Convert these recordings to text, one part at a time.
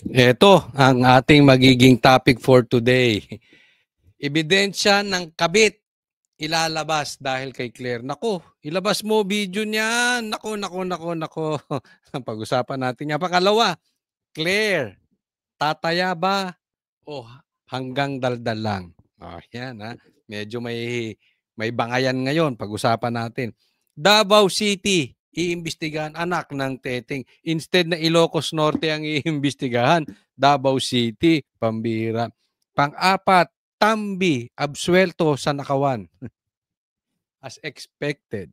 Ito ang ating magiging topic for today. Ebidensya ng kabit ilalabas dahil kay Claire. Nako, ilabas mo video niyan. Nako. Pag-usapan natin yan. Pangalawa, Claire, tataya ba o hanggang daldal lang? Oh, yan ha. Medyo may bangayan ngayon. Pag-usapan natin. Davao City, iimbestigahan anak ng Teteng. Instead na Ilocos Norte ang iimbestigahan, Davao City, pambira. Pang-apat, Tambi, absuelto sa Nakawan. As expected.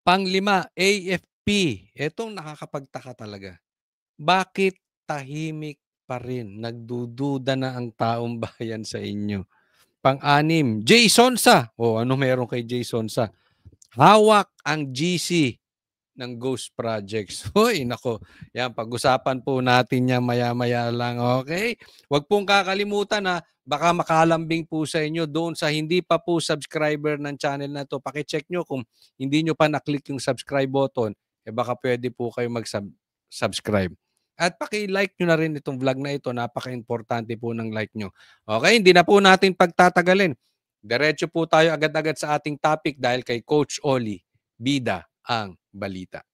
Pang-lima, AFP. Etong nakakapagtaka talaga. Bakit tahimik pa rin? Nagdududa na ang taong bayan sa inyo. Pang-anim, Jay Sonsa. O ano meron kay Jay Sonsa? Hawak ang GC ng Ghost Projects. Hoy, nako. Yan, pag-usapan po natin yan maya-maya lang, okay? Huwag pong kakalimutan na baka makalambing po sa inyo doon sa hindi pa po subscriber ng channel na to. Paki-check nyo kung hindi nyo pa na-click yung subscribe button, baka pwede po kayo mag-subscribe. At paki-like nyo na rin itong vlog na ito. Napaka-importante po ng like nyo. Okay, hindi na po natin pagtatagalin. Diretso po tayo agad-agad sa ating topic dahil kay Coach Oli, bida ang balita.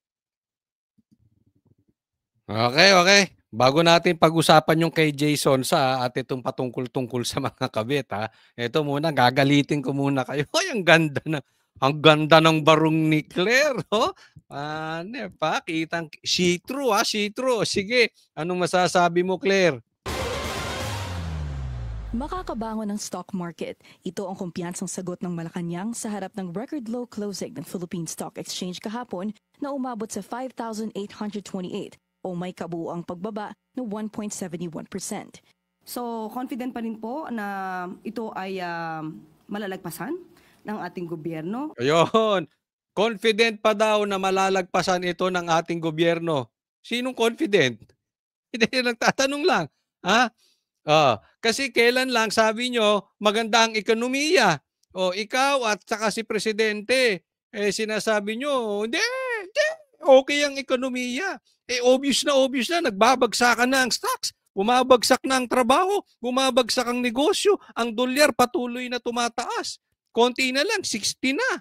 Okay. Bago natin pag-usapan yung kay Jason at itong patungkol-tungkol sa mga kabit ha. Ito muna, gagalitin ko muna kayo. Ay, ang ganda ng barong ni Claire, oh. Ano pa, kitang see-through ha, see-through. Sige, anong masasabi mo, Claire? Makakabangon ng stock market. Ito ang kumpiyansang sagot ng Malacanang sa harap ng record low closing ng Philippine Stock Exchange kahapon na umabot sa 5,828 o may kabuuang pagbaba na 1.71%. So, confident pa rin po na ito ay malalagpasan ng ating gobyerno. Ayun. Confident pa daw na malalagpasan ito ng ating gobyerno. Sinong confident? Hindi, nagtatanong lang. Ha? Kasi kailan lang sabi nyo maganda ang ekonomiya. O ikaw at saka si presidente, sinasabi nyo, hindi, okay ang ekonomiya. Obvious na, nagbabagsakan na ang stocks. Bumabagsak na ang trabaho, bumabagsak ang negosyo, ang dolyar patuloy na tumataas. Konti na lang, 60 na.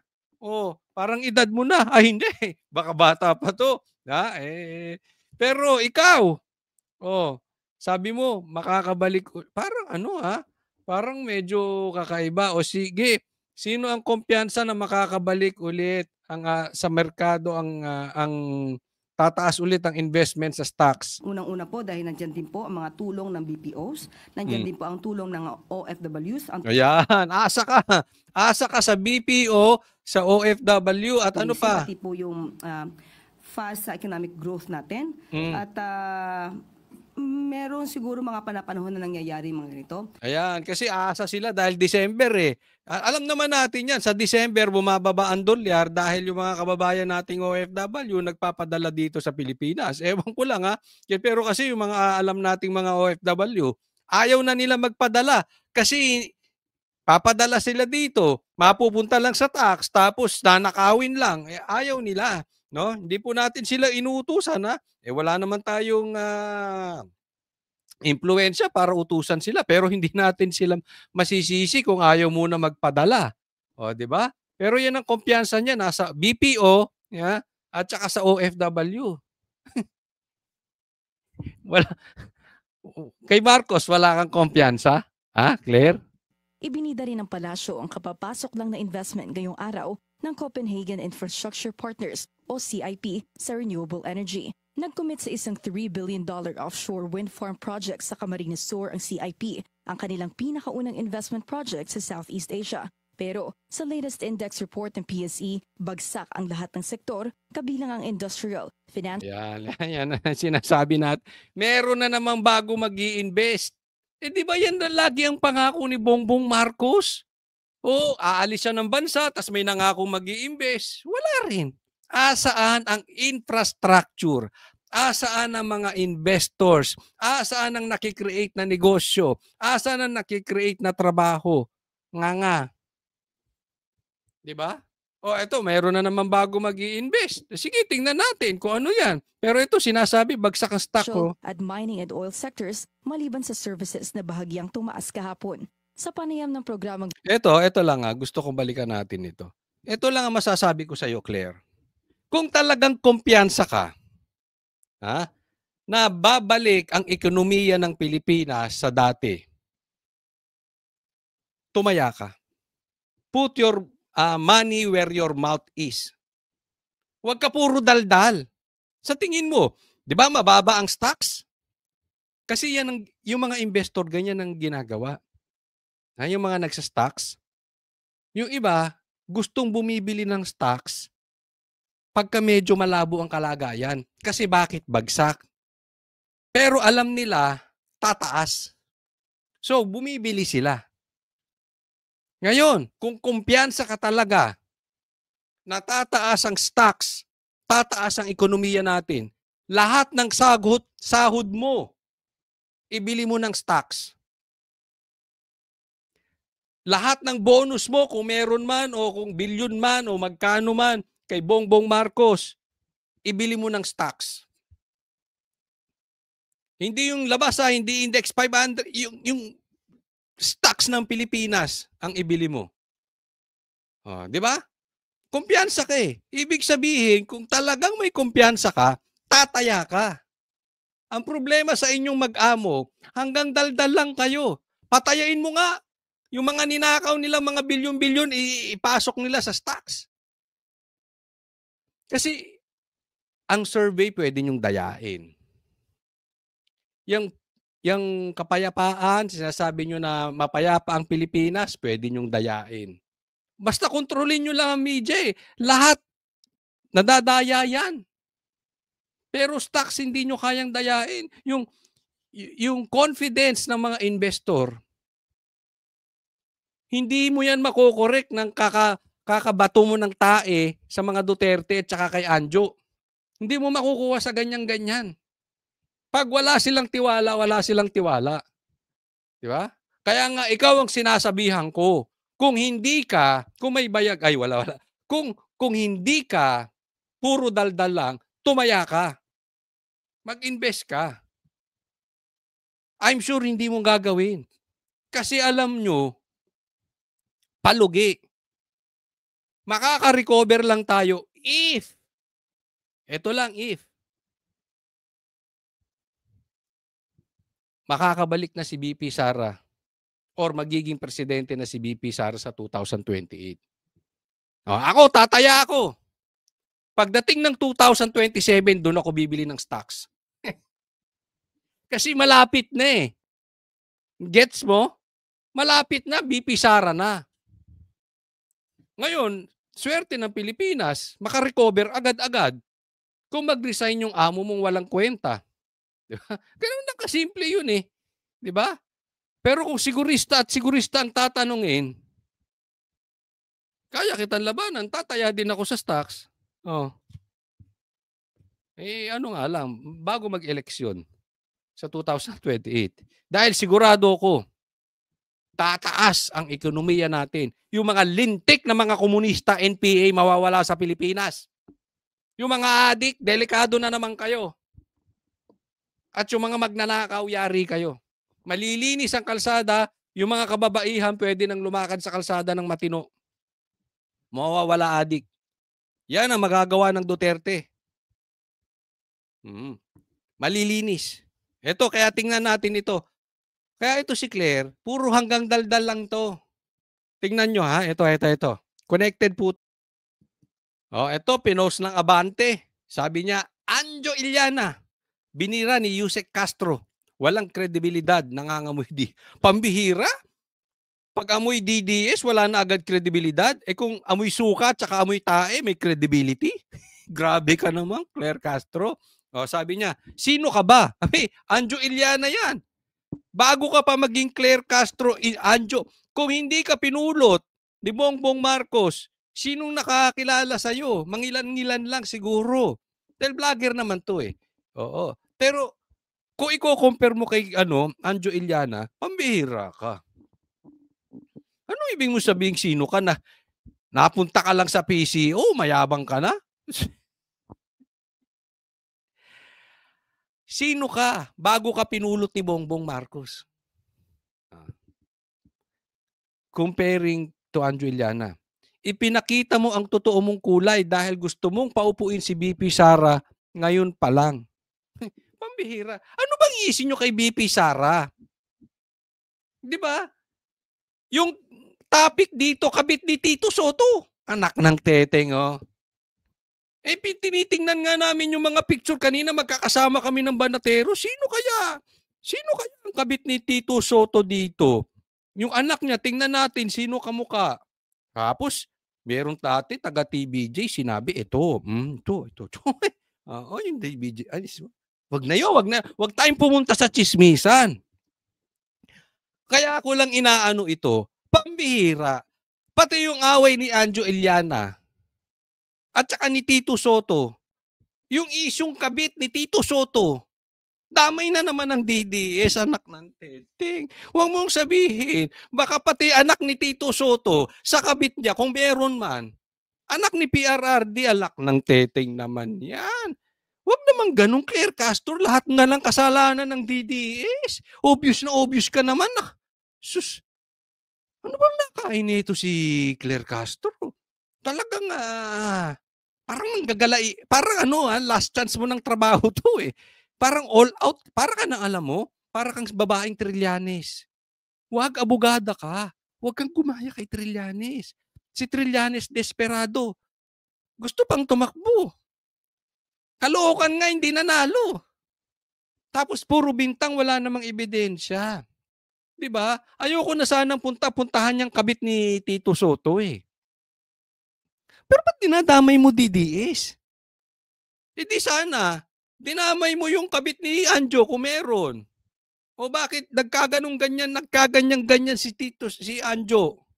Parang edad mo na. Ay, hindi. Baka bata pa to. Pero ikaw, sabi mo, makakabalik. Parang parang medyo kakaiba. O sige, sino ang kumpiyansa na makakabalik ulit sa merkado ang tataas ulit ang investment sa stocks? Unang-una po dahil nandiyan din po ang mga tulong ng BPOs, nandiyan din po ang tulong ng OFWs. Ayan, asa ka sa BPO, sa OFW at ano pa? Pati po yung fast economic growth natin. At meron siguro mga panahon na nangyayari mga ganito. Ayan, kasi aasa sila dahil December Alam naman natin yan, sa December bumababa ang dolyar dahil yung mga kababayan nating OFW nagpapadala dito sa Pilipinas. Ewan ko lang pero kasi yung mga alam nating mga OFW, ayaw na nila magpadala kasi papadala sila dito, mapupunta lang sa tax tapos nanakawin lang. Ayaw nila, no? Hindi po natin sila inuutusan wala naman tayong impluwensya para utusan sila pero hindi natin sila masisisi kung ayaw muna magpadala. Di ba? Pero yan ang kumpiyansa niya nasa BPO at saka sa OFW. Wala. Kay Marcos, wala kang kumpiyansa? Claire? Ibinida rin ng palasyo ang kapapasok lang na investment ngayong araw ng Copenhagen Infrastructure Partners o CIP sa renewable energy. Nag-commit sa isang $3 billion offshore wind farm project sa Camarines Sur ang CIP, ang kanilang pinakaunang investment project sa Southeast Asia. Pero sa latest index report ng PSE, bagsak ang lahat ng sektor, kabilang ang industrial, financial. Yan ang sinasabi natin. Meron na namang bago mag-i-invest. Di ba yan na lagi ang pangako ni Bongbong Marcos? Aalis siya ng bansa, tas may nangako mag-i-invest. Wala rin. Asaan ang infrastructure? Asaan ang mga investors? Asaan ang nakikreate na negosyo? Asaan ang nakikreate na trabaho? Nga. Di ba? eto mayroon na naman bago mag-i-invest. Sige, tingnan natin kung ano yan. Pero ito sinasabi, bagsak ang stock ko. At mining and oil sectors maliban sa services na bahagyang tumaas kahapon. Sa panayam ng programang Ito lang gusto kong balikan natin ito. Ito lang ang masasabi ko sa iyo, Claire. Kung talagang kumpiyansa ka, na babalik ang ekonomiya ng Pilipinas sa dati, tumaya ka. Put your money where your mouth is. Huwag ka puro daldal. Sa tingin mo, di ba mababa ang stocks? Kasi yan yung mga investor, ganyan ang ginagawa. Yung mga nagsa-stocks. Yung iba, gustong bumibili ng stocks pagka medyo malabo ang kalagayan. Kasi bakit bagsak? Pero alam nila, tataas. So, bumibili sila. Ngayon, kung kumpiyansa ka talaga na tataas ang stocks, tataas ang ekonomiya natin, lahat ng sahod mo, ibili mo ng stocks. Lahat ng bonus mo, kung meron man o kung bilyon man o magkano man kay Bongbong Marcos, ibili mo ng stocks. Hindi yung labas hindi index 500, yung stocks ng Pilipinas ang ibili mo. Di ba? Kumpiyansa ka eh. Ibig sabihin, kung talagang may kumpiyansa ka, tataya ka. Ang problema sa inyong mag-amo, hanggang daldal lang kayo. Patayain mo nga. Yung mga ninakaw nila, mga bilyon-bilyon, ipasok nila sa stocks. Kasi, ang survey pwede nyong dayain. Yung kapayapaan, sinasabi nyo na mapayapa ang Pilipinas, pwede nyong dayain. Basta kontrolin nyo lang ang media eh. Lahat, nadadaya yan. Pero stocks, hindi nyo kayang dayain. Yung confidence ng mga investor, hindi mo yan makokorek ng kakabato mo ng tae sa mga Duterte at saka kay Anjo. Hindi mo makukuha sa ganyan-ganyan. Pag wala silang tiwala, wala silang tiwala. Di ba? Kaya nga, ikaw ang sinasabihan ko. Kung hindi ka, kung may bayag, wala. Kung hindi ka, puro daldal lang, tumaya ka. Mag-invest ka. I'm sure hindi mo gagawin. Kasi alam nyo, palugi. Makaka-recover lang tayo if, ito lang if, makakabalik na si BP Sara or magiging presidente na si BP Sara sa 2028. Ako, tataya ako. Pagdating ng 2027, doon ako bibili ng stocks. Kasi malapit na eh. Gets mo? Malapit na, BP Sara na. Ngayon, swerte ng Pilipinas, makarecover agad-agad kung mag-resign yung amo mong walang kwenta. Diba? Ganun lang kasimple yun eh. Diba? Pero kung sigurista at sigurista ang tatanungin, kaya kitang labanan, tataya din ako sa stocks. Ano nga lang, bago mag-eleksyon sa 2028. Dahil sigurado ko, tataas ang ekonomiya natin. Yung mga lintik na mga komunista, NPA, mawawala sa Pilipinas. Yung mga adik, delikado na naman kayo. At yung mga magnanakaw, yari kayo. Malilinis ang kalsada, yung mga kababaihan pwede nang lumakad sa kalsada ng matino. Mawawala adik. Yan ang magagawa ng Duterte. Malilinis. Ito, kaya tingnan natin ito. Kaya ito si Claire, puro hanggang daldal lang to. Tingnan nyo ha, ito. Connected po. Ito, pinost ng Abante. Sabi niya, Anjo Iliana, binira ni Yusek Castro. Walang kredibilidad, nangangamoy Pambihira? Pag amoy DDS, wala na agad kredibilidad. Kung amoy suka at saka amoy tae, may credibility? Grabe ka naman, Claire Castro. Sabi niya, sino ka ba? Anjo Iliana yan. Bago ka pa maging Claire Castro, Anjo, kung hindi ka pinulot ni Bongbong Marcos, sinong nakakilala sa'yo? Mangilan-ngilan lang siguro. Dahil vlogger naman to eh. Oo. Pero kung i-compare mo kay Anjo Iliana, pambihira ka. Ano ibig mo sabihin sino ka na Napunta ka lang sa PCO, mayabang ka na? Sino ka bago ka pinulot ni Bongbong Marcos? Comparing to Anjo Iliana, ipinakita mo ang totoo mong kulay dahil gusto mong paupuin si BP Sara ngayon pa lang. Pambihira. Ano bang iisip nyo kay BP Sara? Di ba? Yung topic dito, kabit ni Tito Soto. Anak ng teteng, oh. Tinitingnan nga namin yung mga picture kanina, magkakasama kami ng Banatero. Sino kaya? Sino kaya ang kabit ni Tito Soto dito? Yung anak niya, tingnan natin, sino kamukha. Tapos, merong dati, taga TBJ, sinabi, ito. Oo, yung TBJ. Wag na yun, wag tayong pumunta sa chismisan. Kaya ako lang inaano ito, pambihira. Pati yung away ni Anjo Iliana at saka ni Tito Soto, yung isyong kabit ni Tito Soto, damay na naman ng DDS, anak ng teteng. Huwag mong sabihin, baka pati anak ni Tito Soto, sa kabit niya, kung meron man, anak ni PRRD, anak ng teteng naman yan. Huwag naman ganun, Claire Castro, lahat na lang kasalanan ng DDS. Obvious na obvious ka naman. Sus, ano bang nakain nito si Claire Castro? Talagang, parang nanggagalay, parang last chance mo ng trabaho to eh. Parang all out, para ka nang alam mo, para kang babaeng Trillanes. Huwag abogada ka. Huwag kang gumaya kay Trillanes. Si Trillanes desperado. Gusto pang tumakbo. Kalookan nga, hindi nanalo. Tapos puro bintang, wala namang ebidensya. 'Di ba? Ayoko na sanang puntahan yung kabit ni Tito Soto eh. Pero ba't dinadamay mo DDS? Hindi sana, dinamay mo yung kabit ni Anjo kung meron. O bakit nagkaganyan-ganyan si Anjo?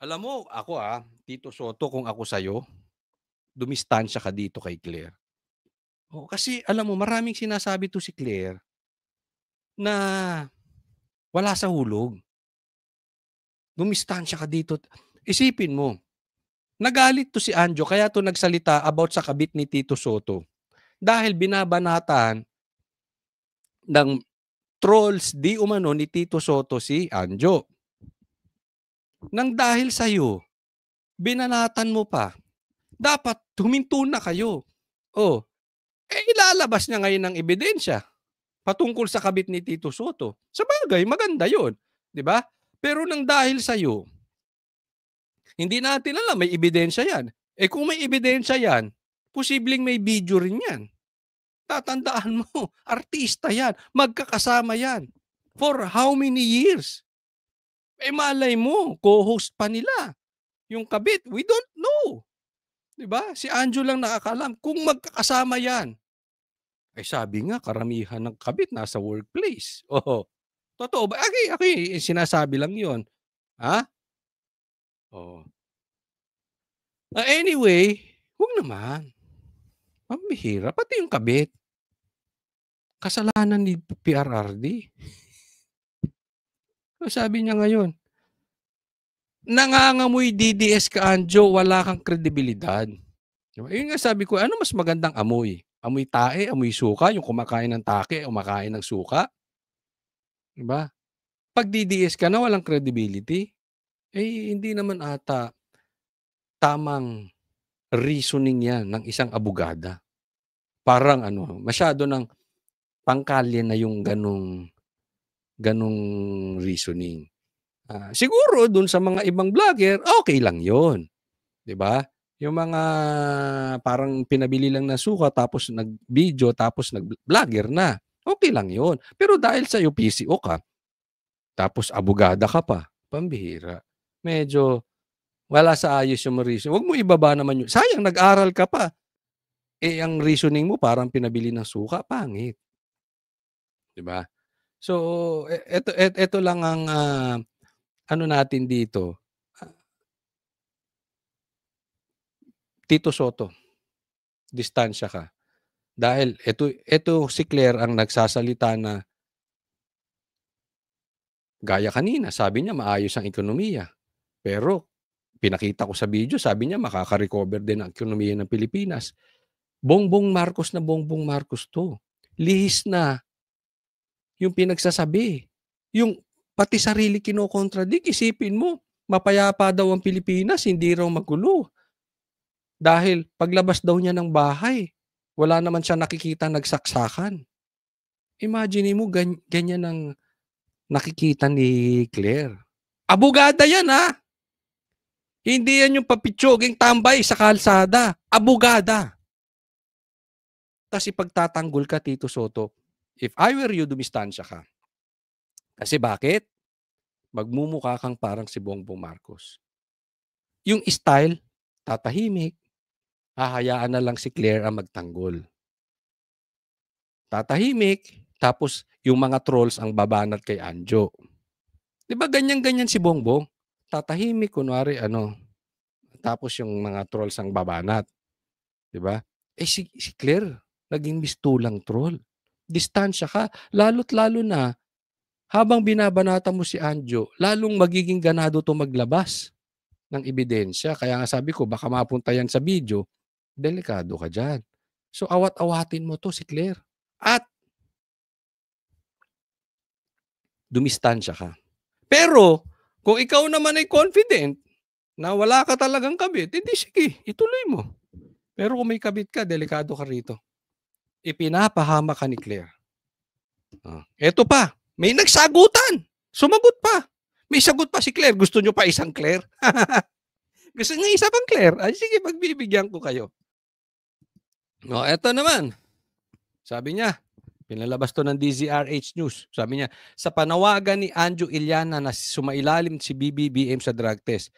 Alam mo, ako Tito Soto, kung ako sa'yo, dumistansya ka dito kay Claire. Kasi alam mo, maraming sinasabi to si Claire na wala sa hulog. Dumistansya ka dito. Isipin mo, nagalit to si Anjo kaya to nagsalita about sa kabit ni Tito Soto. Dahil binabanatan ng trolls di umano ni Tito Soto si Anjo. Nang dahil sa'yo, binanatan mo pa, dapat huminto na kayo. Ilalabas niya ngayon ng ebidensya patungkol sa kabit ni Tito Soto. Sa bagay, maganda yon, di ba? Pero nang dahil sa'yo, hindi natin alam, may ebidensya yan. Kung may ebidensya yan, posibleng may video rin yan. Tatandaan mo, artista yan, magkakasama yan. For how many years? Malay mo, co-host pa nila. Yung kabit, we don't know. Diba? Si Anjo lang nakakalam kung magkakasama yan. Sabi nga, karamihan ng kabit nasa workplace. Totoo ba? Ako sinasabi lang yon. Anyway, huwag naman. Pambihira. Pati yung kabit. Kasalanan ni PRRD. Sabi niya ngayon, nangangamoy DDS ka, Anjo, wala kang kredibilidad. Yun nga sabi ko, ano mas magandang amoy? Amoy tae, amoy suka, yung kumakain ng take, kumakain ng suka. Diba? Pag DDS ka na, walang credibility, hindi naman ata tamang reasoning yan ng isang abogada. Parang masyado ng pangkalye na yung ganung reasoning. Siguro dun sa mga ibang vlogger, okay lang yon, 'di ba? Yung mga parang pinabili lang na suka tapos nag-video tapos nag-vlogger na. Okay lang yon. Pero dahil sa iyo PCO ka, tapos abogada ka pa, pambihira. Medyo wala sa ayos yung reason. Huwag mo ibaba naman yun. Sayang, nag-aral ka pa. Ang reasoning mo parang pinabili ng suka, pangit. 'Di ba? So, ito lang ang natin dito. Tito Soto, distansya ka. Dahil ito si Claire ang nagsasalita na gaya kanina, sabi niya maayos ang ekonomiya. Pero pinakita ko sa video, sabi niya makaka-recover din ang ekonomiya ng Pilipinas. Bongbong Marcos na Bongbong Marcos 'to. Lihis na yung pinagsasabi. Yung pati sarili kino-contradict. Isipin mo, mapayapa daw ang Pilipinas, hindi raw magulo. Dahil paglabas daw niya ng bahay, wala naman siya nakikitang nagsaksakan. Imagine mo ganyan ang nakikita ni Claire. Abogada yan, ha? Hindi yan yung papitsuging tambay sa kalsada. Abogada. Tapos ipagtatanggol ka, Tito Soto. If I were you, dumistansya ka. Kasi bakit? Magmumukha kang parang si Bongbong Marcos. Yung style, tatahimik. Hahayaan na lang si Claire ang magtanggol. Tatahimik. Tapos yung mga trolls ang babanat kay Anjo. Di ba ganyan-ganyan si Bongbong? Tatahimik, kunwari tapos yung mga trolls ang babanat. Di ba? Si Claire, naging mistulang troll. Distansya ka. Lalo't lalo na, habang binabanata mo si Anjo, lalong magiging ganado to maglabas ng ebidensya. Kaya nga sabi ko, baka mapunta yan sa video, delikado ka dyan. So awat-awatin mo to si Claire. At dumistansya ka. Pero, kung ikaw naman ay confident na wala ka talagang kabit, hindi sige, ituloy mo. Pero kung may kabit ka, delikado ka rito. Ipinapahama ka ni Claire. Eto pa, may nagsagutan. Sumagot pa. May sagot pa si Claire. Gusto nyo pa isang Claire? Gusto nyo isa pang Claire? Ay, sige, pagbibigyan ko kayo. Eto naman. Sabi niya, pinalabas to ng DZRH News. Sabi niya, sa panawagan ni Anjo Iliana na sumailalim si BBBM sa drug test,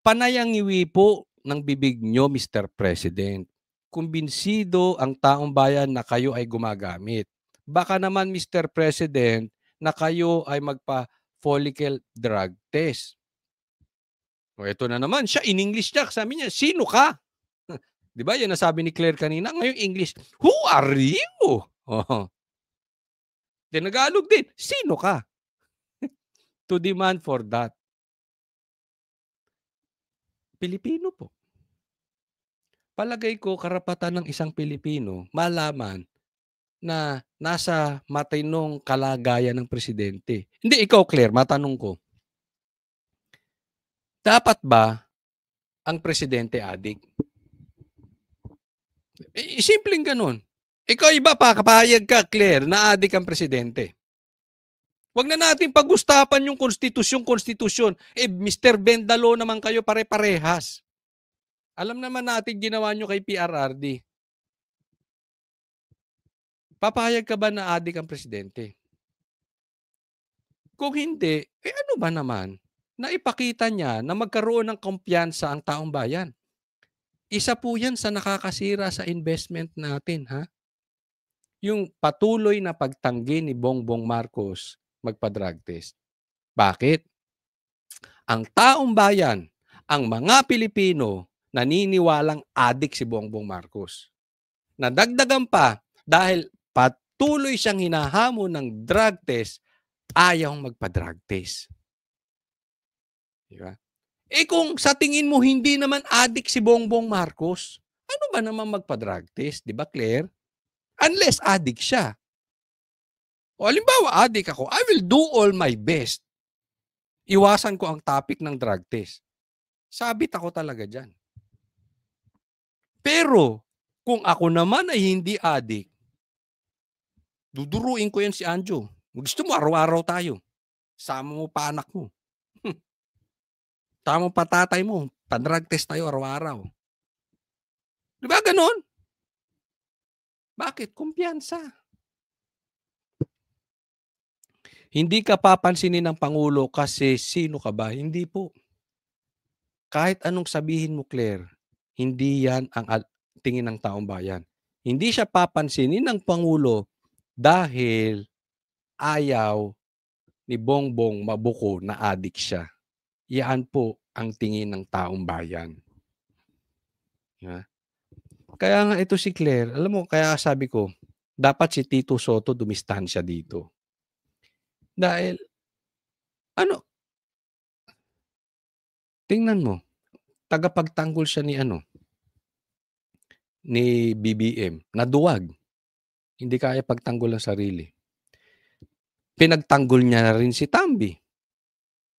panayangiwi po ng bibig nyo, Mr. President. Kumbinsido ang taong bayan na kayo ay gumagamit. Baka naman, Mr. President, na kayo ay magpa-follicle drug test. Ito na naman, siya in English niya. Sabi niya, sino ka? Di ba? Yan nasabi ni Claire kanina. Ngayong English, who are you? Tinagalog din, sino ka? To demand for that. Pilipino po. Palagay ko, karapatan ng isang Pilipino malaman na nasa matinong kalagayan ng presidente. Hindi, ikaw, Claire, matanong ko. Dapat ba ang presidente adik? Simpleng ganun. Ikaw iba pa, kapayag ka, Claire, na adik ang presidente. Huwag na natin pag-usapan yung konstitusyon. Mr. Bendalo naman kayo pare-parehas. Alam naman natin ginawa nyo kay PRRD. Papayag ka ba na adik ang presidente? Kung hindi, ano ba naman na ipakita niya na magkaroon ng kumpiyansa ang taong bayan? Isa po yan sa nakakasira sa investment natin, ha? Yung patuloy na pagtanggi ni Bongbong Marcos magpa-drug test. Bakit? Ang taong bayan, ang mga Pilipino, naniniwalang adik si Bongbong Marcos. Nadagdagan pa dahil patuloy siyang hinahamon ng drug test, ayaw magpa-drug test. Diba? Kung sa tingin mo hindi naman adik si Bongbong Marcos, ano ba naman magpa-drug test? Diba, Claire? Unless adik siya. O halimbawa, adik ako, I will do all my best. Iwasan ko ang topic ng drug test. Sabit ako talaga dyan. Pero, kung ako naman ay hindi adik, duduruin ko yan si Anjo. Gusto mo, araw-araw tayo. Sama mo pa anak mo. Sama mo pa tatay mo. Pa-drug test tayo araw-araw. Di ba ganon? Bakit? Kumpiyansa. Hindi ka papansinin ng Pangulo kasi sino ka ba? Hindi po. Kahit anong sabihin mo, Claire, hindi yan ang tingin ng taong bayan. Hindi siya papansinin ng Pangulo dahil ayaw ni Bongbong mabuko na adik siya. Yan po ang tingin ng taong bayan. Yeah. Kaya nga ito si Claire, alam mo, kaya sabi ko, dapat si Tito Soto dumistansya dito. Dahil, tingnan mo, tagapagtanggol siya ni BBM, naduwag. Hindi kaya pagtanggol ang sarili. Pinagtanggol niya na rin si Tambi.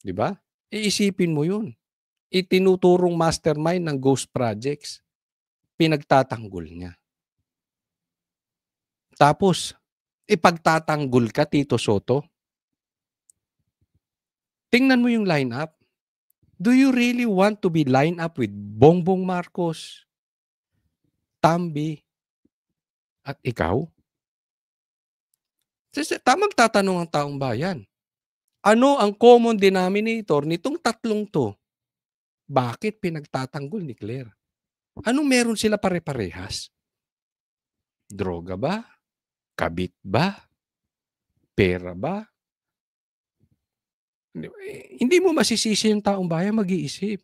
'Di ba? Iisipin mo 'yun. Itinuturong mastermind ng ghost projects. Pinagtatanggol niya. Tapos, ipagtatanggol ka, Tito Soto. Tingnan mo yung lineup. Do you really want to be lined up with Bongbong Marcos, Tambi, at ikaw? Tamang tatanong ang taong bayan. Ano ang common denominator nitong tatlong to? Bakit pinagtatanggol ni Claire? Anong meron sila pare-parehas? Droga ba? Kabit ba? Pera ba? Hindi mo masisisi yung taong bayan, mag-iisip.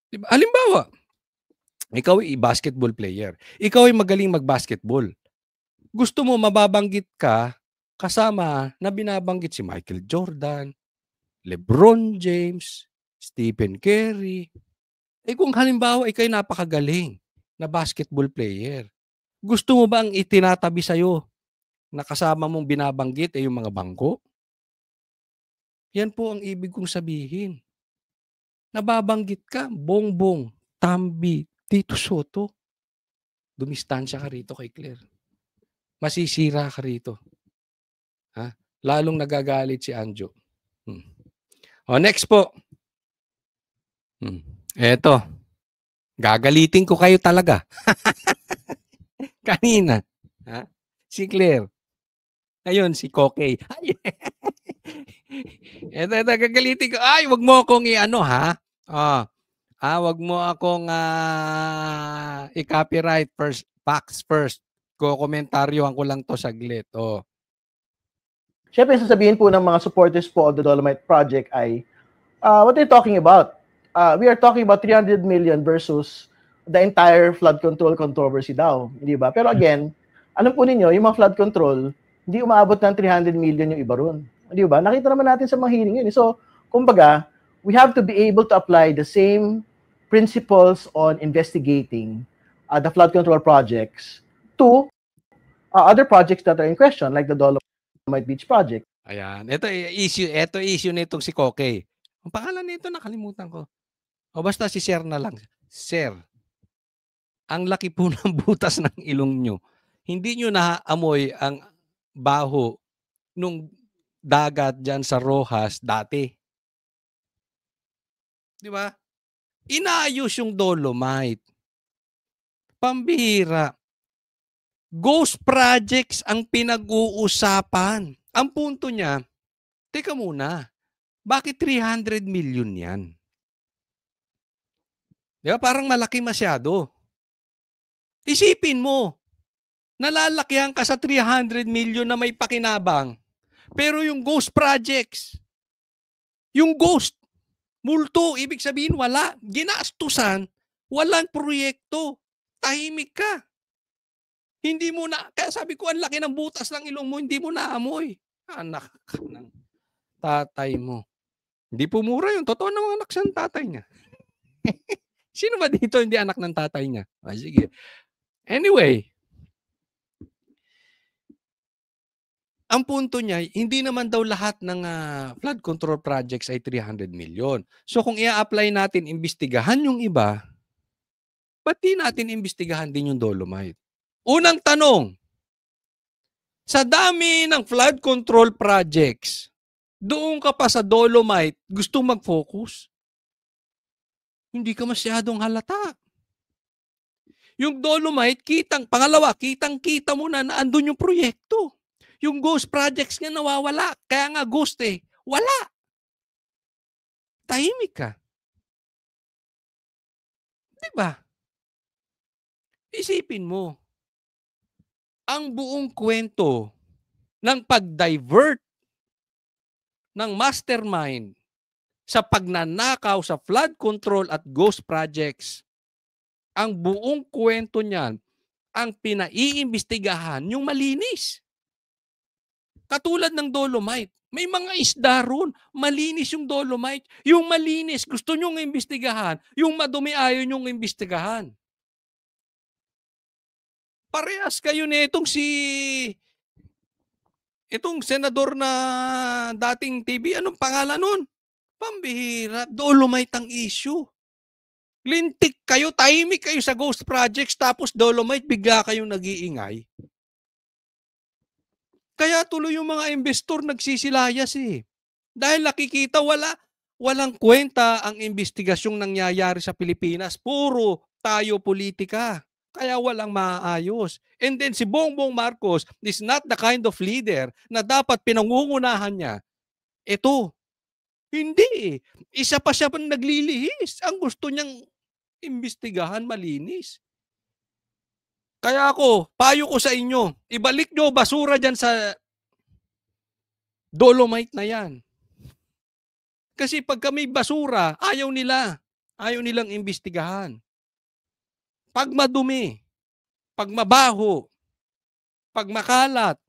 Diba? Halimbawa, ikaw ay basketball player. Ikaw ay magaling mag-basketball. Gusto mo mababanggit ka kasama na binabanggit si Michael Jordan, LeBron James, Stephen Curry. Kung halimbawa ikaw ay napakagaling na basketball player, gusto mo ba ang itinatabi sa'yo na kasama mong binabanggit ay yung mga bangko? Yan po ang ibig kong sabihin. Nababanggit ka, Bongbong, Tambi, Tito Soto. Dumistansya ka rito kay Claire. Masisira ka rito. Ha? Lalong nagagalit si Anjo. O, next po. Eto. Gagalitin ko kayo talaga. Kanina. Ha? Si Claire. Ayun, si Kokey. Eto, gagalitin ko. Ay, wag mo akong i-ano, ha? Wag mo akong i-copyright first, facts first. Komentaryohan ko lang to saglit. Siyempre, sasabihin po ng mga supporters po of the Dolomite Project ay, what are you talking about? We are talking about 300 million versus the entire flood control controversy daw. Hindi ba? Pero again, alam po ninyo, yung mga flood control, hindi umaabot ng 300 million yung iba ron. Hindi ba? Nakita naman natin sa mga hearing yun. So, kumbaga, we have to be able to apply the same principles on investigating the flood control projects to other projects that are in question, like the Dolomite Beach Project. Ayan. Ito issue nitong si Kokey. Ang pangalan nito nakalimutan ko. Basta si Sir na lang. Sir, ang laki po ng butas ng ilong nyo. Hindi nyo naaamoy ang baho nung dagat dyan sa Rojas dati. Di ba? Inaayos yung Dolomite. Pambihira. Ghost projects ang pinag-uusapan. Ang punto niya, teka muna, bakit 300 million yan? Di ba? Parang malaki masyado. Isipin mo, nalalakihan ka sa 300 million na may pakinabang. Pero yung ghost projects, yung ghost, multo, ibig sabihin wala. Ginastusan, walang proyekto. Tahimik ka. Hindi mo na, kaya sabi ko, ang laki ng butas ng ilong mo, hindi mo naamoy. Anak ng tatay mo. Hindi po mura yun. Totoo namang anak siya ng tatay niya. Sino ba dito hindi anak ng tatay niya? Sige. Anyway, ang punto niya, hindi naman daw lahat ng flood control projects ay 300 million. So kung i-apply natin, imbestigahan yung iba, ba't di natin imbestigahan din yung Dolomite? Unang tanong, sa dami ng flood control projects, doon ka pa sa Dolomite, gusto mag-focus? Hindi ka masyadong halata. Yung Dolomite, kitang-kita mo na andun yung proyekto. Yung ghost projects nga nawawala. Kaya nga ghost wala. Tahimik ka. Diba? Isipin mo, ang buong kwento ng pag-divert ng mastermind sa pagnanakaw sa flood control at ghost projects, ang buong kwento niyan, ang pinaiimbestigahan yung malinis. Katulad ng Dolomite, May mga isda ron. Malinis yung dolomite. Yung malinis, gusto nyong imbestigahan. Yung madumi, ayaw nyong imbestigahan. Parehas kayo nitong itong senador na dating TV, anong pangalan nun? Pambihira, dolomite ang issue. Lintik kayo, tahimik kayo sa ghost projects, tapos dolomite, bigla kayong nag-iingay. Kaya tuloy yung mga investor nagsisilayas eh. Dahil nakikita walang kwenta ang investigasyong nangyayari sa Pilipinas. Puro tayo politika. Kaya walang maayos. And then si Bongbong Marcos is not the kind of leader na dapat pinangungunahan niya. Ito, hindi eh. Isa pa siya pang naglilihis. Ang gusto niyang imbestigahan malinis. Kaya ako, payo ko sa inyo, ibalik nyo basura dyan sa dolomite na yan. Kasi pag may basura, ayaw nila. Ayaw nilang imbestigahan. Pag madumi, pag mabaho, pag makalat,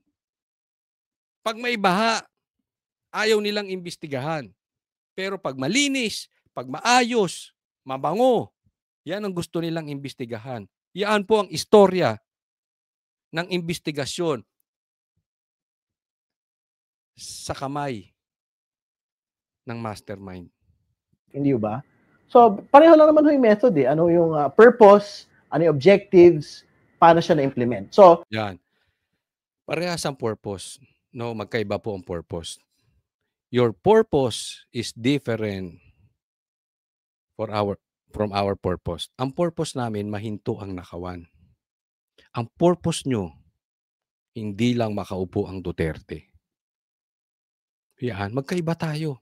pag may baha, ayaw nilang imbestigahan. Pero pag malinis, pag maayos, mabango, yan ang gusto nilang imbestigahan. Yan po ang istorya ng imbestigasyon sa kamay ng mastermind. Hindi ba? So, pareho lang naman yung method eh. Ano yung purpose, ano yung objectives, paano siya na-implement. So, yan. Parehas ang purpose. No, magkaiba po ang purpose. Your purpose is different from our purpose. Ang purpose namin, mahinto ang nakawan. Ang purpose nyo, hindi lang makaupo ang Duterte. Yan, magkaiba tayo.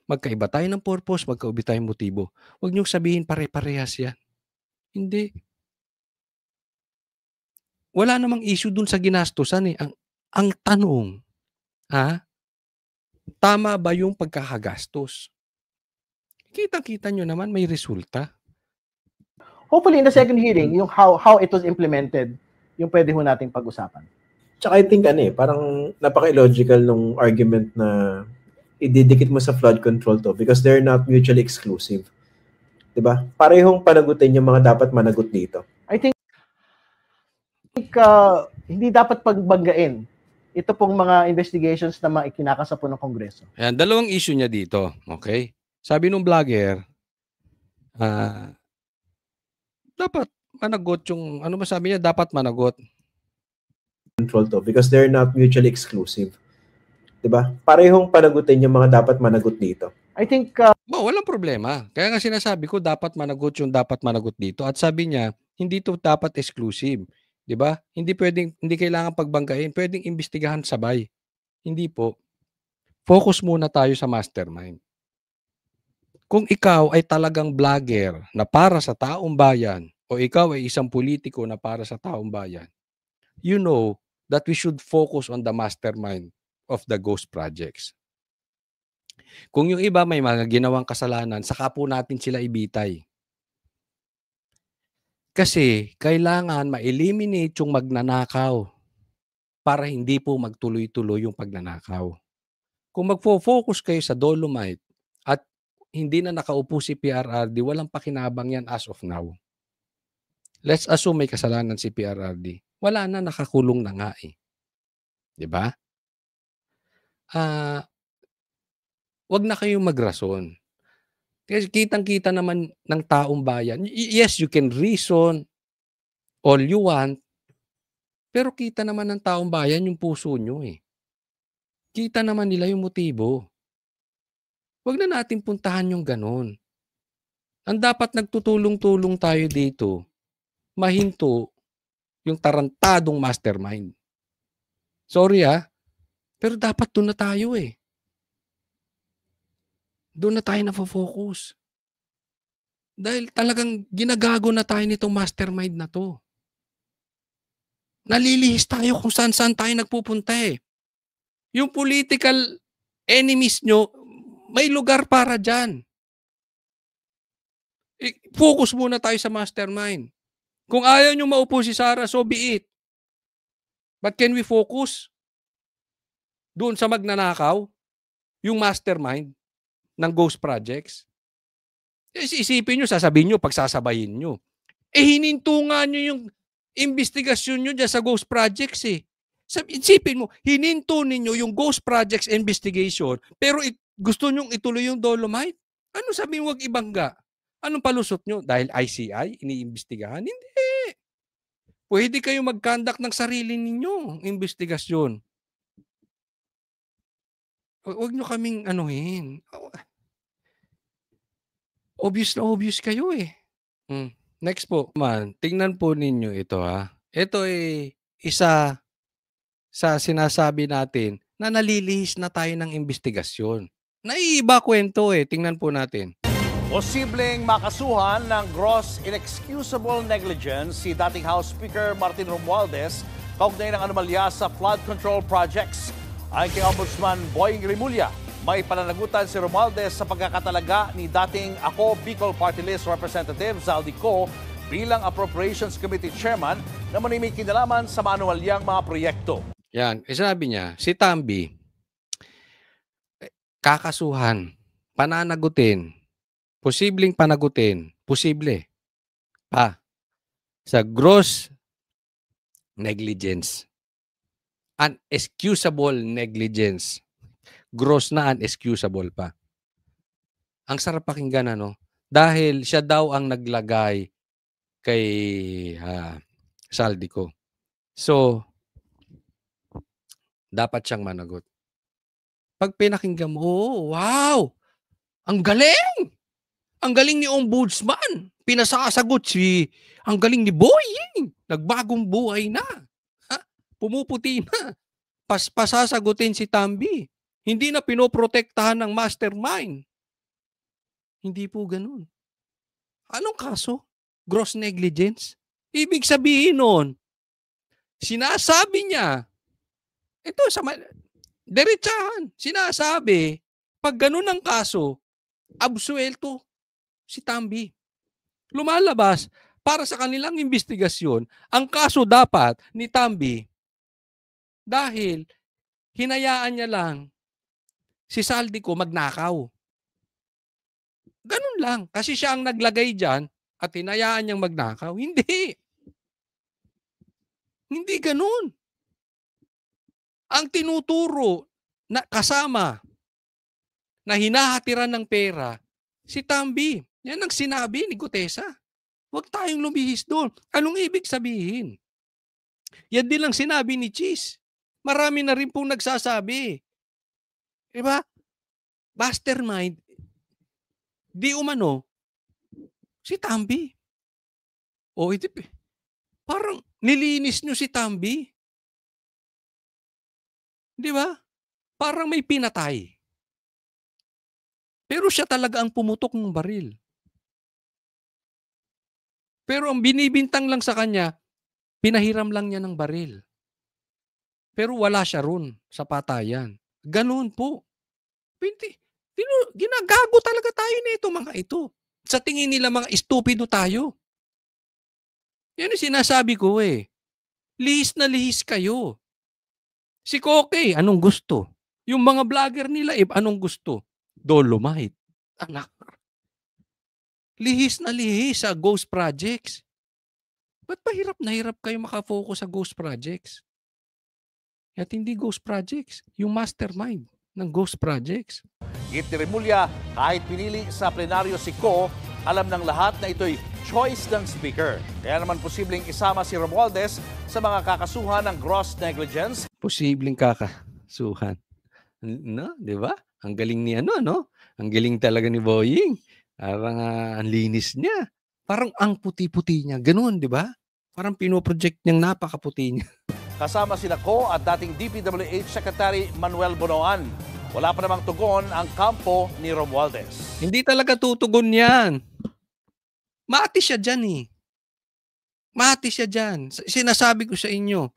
Magkaiba tayo ng purpose, magkaiba tayong motibo. Huwag niyong sabihin pare-parehas yan. Hindi. Wala namang issue dun sa ginastusan eh. Ang tanong, tama ba yung pagkakagastos? Kita-kita nyo naman may resulta. hopefully in the second hearing, yung how it was implemented, yung pwede ho nating pag-usapan. Tsaka I think parang napaka-illogical nung argument na ididikit mo sa flood control to because they're not mutually exclusive. 'Di ba? Parehong panagutin yung mga dapat managot dito. I think hindi dapat pagbanggain ito pong mga investigations na mga ikinakasapo ng Kongreso. Ayan, dalawang issue niya dito. Okay? Sabi nung vlogger, dapat managot yung, ano masabi niya? Dapat managot. Control to because they're not mutually exclusive. 'Di ba? Parehong panagutin yung mga dapat managot dito. I think walang problema. Kaya nga sinasabi ko dapat managot yung dapat managot dito. At sabi niya, hindi to dapat exclusive. 'Di ba? Hindi kailangan pagbanggain, pwedeng imbestigahan sabay. Hindi po. Focus muna tayo sa mastermind. Kung ikaw ay talagang vlogger na para sa taong bayan o ikaw ay isang politiko na para sa taong bayan, you know that we should focus on the mastermind of the ghost projects. Kung yung iba may mga ginawang kasalanan, saka po natin sila ibitay. Kasi kailangan ma-eliminate yung magnanakaw para hindi po magtuloy-tuloy yung pagnanakaw. Kung magfo-focus kayo sa dolomite at hindi na nakaupo si PRRD, walang pakinabang yan as of now. Let's assume may kasalanan si PRRD. Wala na, nakakulong na nga eh. 'Di ba? Wag na kayong magrason. Kasi kitang-kita naman ng taong bayan. Yes, you can reason all you want, pero kita naman ng taong bayan yung puso nyo eh. Kita naman nila yung motibo. Wag na natin puntahan yung ganon. Ang dapat nagtutulong-tulong tayo dito, mahinto yung tarantadong mastermind. Sorry pero dapat doon na tayo eh. Doon na tayo na-focus. Dahil talagang ginagago na tayo nitong mastermind na to. Nalilihis tayo kung saan-saan tayo nagpupunta eh. Yung political enemies nyo, may lugar para dyan. Focus muna tayo sa mastermind. Kung ayaw nyo maupo si Sara, so be it. But can we focus doon sa magnanakaw? yung mastermind ng ghost projects. Isipin nyo, sasabihin nyo, pagsasabayin nyo. Hininto nga nyo yung investigasyon nyo dyan sa ghost projects eh. Isipin mo, hininto ninyo yung ghost projects investigation, pero gusto nyong ituloy yung Dolomite? Ano sabihin wag ibangga? Anong palusot nyo? Dahil ICI, iniimbestigahan? Hindi. Pwede kayo mag-conduct ng sarili ninyong investigasyon. Huwag nyo kaming anuhin. Obvious na obvious kayo eh. Next po, man, tingnan po ninyo ito ha. Ito ay isa sa sinasabi natin na nalilihis na tayo ng investigasyon. Naiiba kwento eh. Tingnan po natin. Posibleng makasuhan ng gross inexcusable negligence si dating House Speaker Martin Romualdez kaugnay ng anomalya sa flood control projects. Ayon kay Ombudsman Boying Rimulya, may pananagutan si Romualdez sa pagkakatalaga ni dating Ako Bicol Party List Representative Zaldi Co bilang Appropriations Committee Chairman na may kinalaman sa maanuwalyang mga proyekto. Yan, sabi niya, si Tambi, kakasuhan, pananagutin, posibleng panagutin, posible, sa gross negligence, unexcusable negligence, gross na unexcusable pa. Ang sarap pakinggan, ano? Dahil siya daw ang naglagay kay Saldico. So, dapat siyang managot. Pag pinakinggan mo, oh, wow! Ang galing! Ang galing ni Ombudsman! Pinasasagot ang galing ni Boying! Nagbagong buhay na! Pumuputi na! Pasasagutin si Tambi. Hindi na pinoprotektahan ng mastermind. Hindi po ganun. Anong kaso? Gross negligence? Ibig sabihin nun, sinasabi niya, ito sa diretsahan, sinasabi, pag ganun ang kaso, absuelto si Tambi. Lumalabas, para sa kanilang investigasyon, ang kaso dapat ni Tambi dahil hinayaan niya lang si Saldico magnakaw. Ganun lang. Kasi siya ang naglagay dyan at hinayaan niyang magnakaw. Hindi. Hindi ganun. Ang tinuturo na kasama na hinahatiran ng pera, si Tambi. Yan ang sinabi ni Gutesa. Huwag tayong lumihis doon. Anong ibig sabihin? Yan din lang sinabi ni Cheese. Marami na rin pong nagsasabi. Diba? Mastermind, di umano, si Tambi. O, ito, parang nilinis nyo si Tambi. Di ba? Parang may pinatay. Pero siya talaga ang pumutok ng baril. Pero ang binibintang lang sa kanya, pinahiram lang niya ng baril. Pero wala siya ron sa patayan. Ganun po. Ginagago talaga tayo nito mga ito. Sa tingin nila mga estupido tayo. Yan ang sinasabi ko eh. Lihis na lihis kayo. Si Koke, anong gusto? Yung mga vlogger nila, anong gusto? Dolomite. Anak. Lihis na lihis sa ghost projects. Ba't pa hirap na hirap kayo makafocus sa ghost projects? At hindi ghost projects, yung mastermind ng ghost projects. Git ni Rimulya, kahit pinili sa plenaryo si Ko, alam ng lahat na ito'y choice ng speaker. Kaya naman posibleng isama si Romualdez sa mga kakasuhan ng gross negligence. Posibleng kakasuhan. No, di ba? Ang galing ni no? Ang galing talaga ni Boying. Parang ang linis niya. Parang ang puti-puti niya. Ganun, di ba? Parang pinoproject niyang napakaputi niya. Kasama sila Ko at dating DPWH Secretary Manuel Bonoan. Wala pa namang tugon ang kampo ni Romualdez. Hindi talaga tutugon yan. Mati siya dyan eh. Mati siya dyan. Sinasabi ko sa inyo.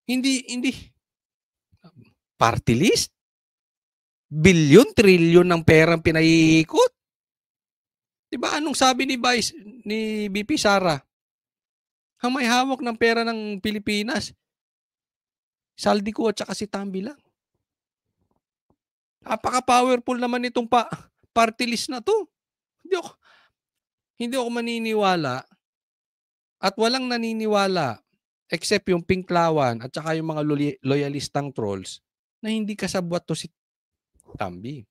Hindi. Party list? Bilyon, trilyon ng perang pinaiikot? Diba anong sabi ni BP Sara? Ang may hawak ng pera ng Pilipinas, Saldico at saka si Tambi lang. Napaka-powerful naman itong party list na 'to. Hindi ako maniniwala at walang naniniwala except yung Pinklawan at saka yung mga loyalistang trolls na hindi kasabwat 'to si Tambi.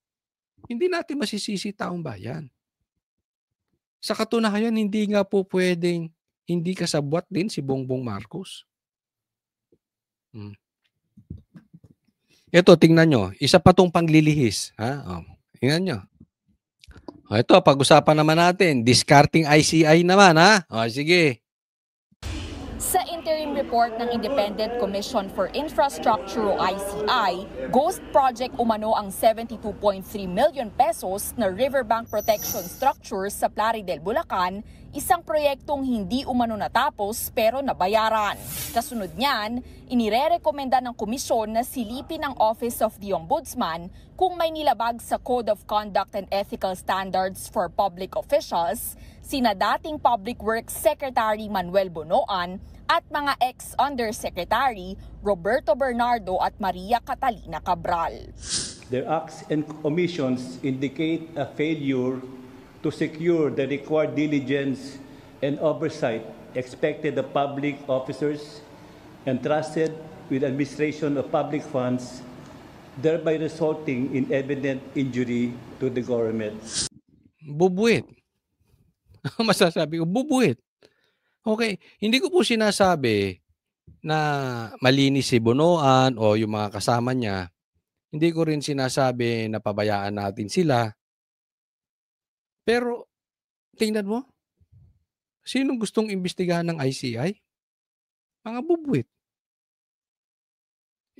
Hindi natin masisisi taong bayan. Sa katunayan, hindi nga po puwedeng hindi kasabwat din si Bongbong Marcos. Ito, tingnan nyo. Isa pa tong panglilihis. Tingnan nyo. Ito, pag-usapan naman natin. Discarding ICI naman, ha? Sige. Sa interim report ng Independent Commission for Infrastructure o ICI, ghost project umano ang 72.3 million pesos na riverbank protection structure sa Plaridel, Bulacan, isang proyektong hindi umano natapos pero nabayaran. Kasunod niyan, inirerekomenda ng komisyon na silipin ng Office of the Ombudsman kung may nilabag sa Code of Conduct and Ethical Standards for Public Officials, sina dating Public Works Secretary Manuel Bonoan at mga ex-undersecretary Roberto Bernardo at Maria Catalina Cabral. Their acts and omissions indicate a failure to secure the required diligence and oversight expected of public officers entrusted with administration of public funds, thereby resulting in evident injury to the government. Bubuit. Masasabi ko, bubuit. Okay, hindi ko po sinasabi na malinis si Bonoan o yung mga kasama niya. Hindi ko rin sinasabi na pabayaan natin sila. Pero, tingnan mo, sinong gustong imbestigahan ng ICI? Mga bubuit.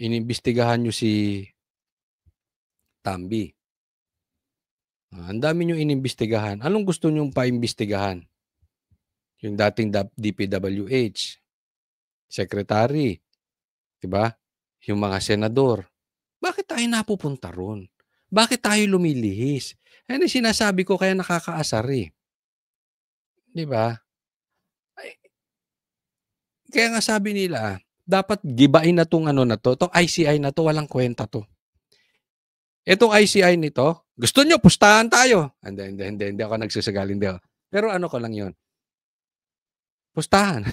Inimbestigahan nyo si Tambi. Ang dami nyo inimbestigahan. Anong gusto nyo paimbestigahan? Yung dating DPWH, secretary, diba? Yung mga senador. Bakit tayo napupunta ron? Bakit tayo lumilihis? Yan ang sinasabi ko kaya nakakaasar eh. Diba? Kaya nga sabi nila, dapat gibain na tong ano na to, itong ICI na to, walang kwenta to. Itong ICI nito, gusto nyo, pustahan tayo. Hindi ako nagsasagalin daw. Pero ano ko lang yun. Pustahan.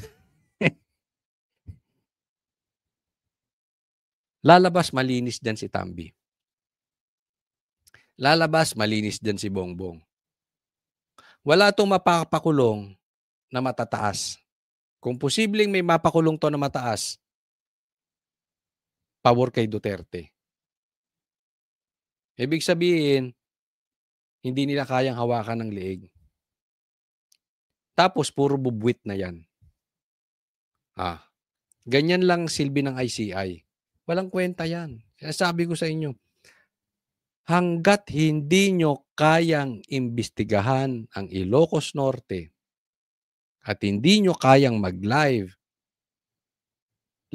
Lalabas, malinis dyan si Tambi. Lalabas, malinis dyan si Bongbong. Wala itong mapapakulong na matataas. Kung posibleng may mapakulong to na mataas, pabor kay Duterte. Ibig sabihin, hindi nila kayang hawakan ng leeg. Tapos, puro bubwit na yan. Ganyan lang silbi ng ICI. Walang kwenta yan. Sabi ko sa inyo, hanggat hindi nyo kayang imbestigahan ang Ilocos Norte at hindi nyo kayang mag-live,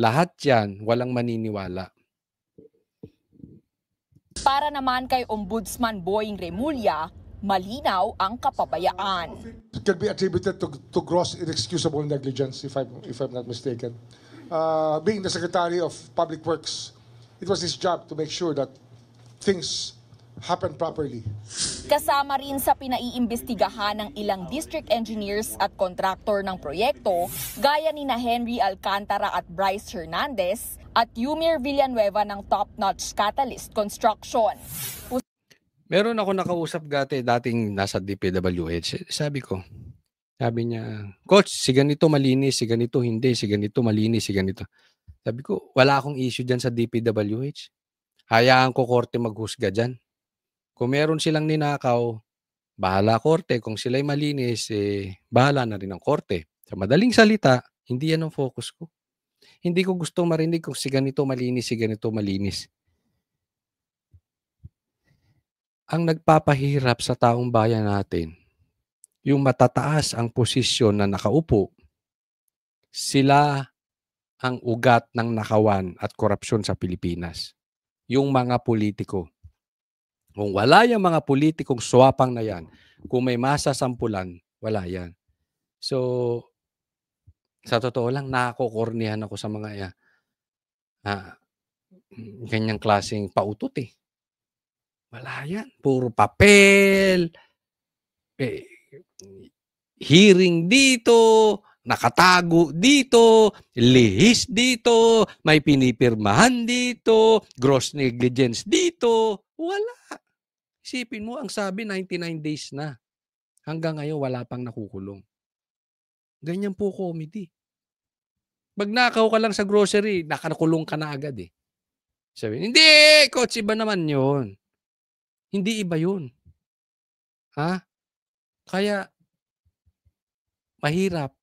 lahat yan, walang maniniwala. Para naman kay Ombudsman Boying Remulla, malinaw ang kapabayaan. It can be attributed to gross inexcusable negligence, if I'm not mistaken. Being the Secretary of Public Works, it was his job to make sure that things happen properly. Kasama rin sa pinaiimbestigahan ng ilang district engineers at kontraktor ng proyekto, gaya ni na Henry Alcantara at Bryce Hernandez at Yumir Villanueva ng Top Notch Catalyst Construction. Meron ako nakausap dating nasa DPWH. Sabi niya, Coach, si ganito malinis, si ganito hindi, si ganito malinis, si ganito. Sabi ko, wala akong issue dyan sa DPWH. Hayaan ko korte maghusga dyan. Kung meron silang ninakaw, bahala korte. Kung sila'y malinis, bahala na rin ang korte. Sa madaling salita, hindi yan ang focus ko. Hindi ko gustong marinig kung si ganito malinis, si ganito malinis. Ang nagpapahirap sa taong bayan natin, yung matataas ang posisyon na nakaupo, sila ang ugat ng nakawan at korupsyon sa Pilipinas. Yung mga politiko. Kung wala yung mga politikong swapang na yan, kung may masasampulan, wala yan. So, sa totoo lang, nakakornihan ako sa mga ganyang klaseng pautot eh. Wala yan. Puro papel, hearing dito, nakatago dito, lihis dito, may pinipirmahan dito, gross negligence dito. Wala. Isipin mo, ang sabi 99 days na. Hanggang ngayon, wala pang nakukulong. Ganyan po comedy. Magnakaw ka lang sa grocery, nakakulong ka na agad eh. Sabi, hindi, coach, iba naman yun. Hindi iba yun. Ha? Kaya, mahirap.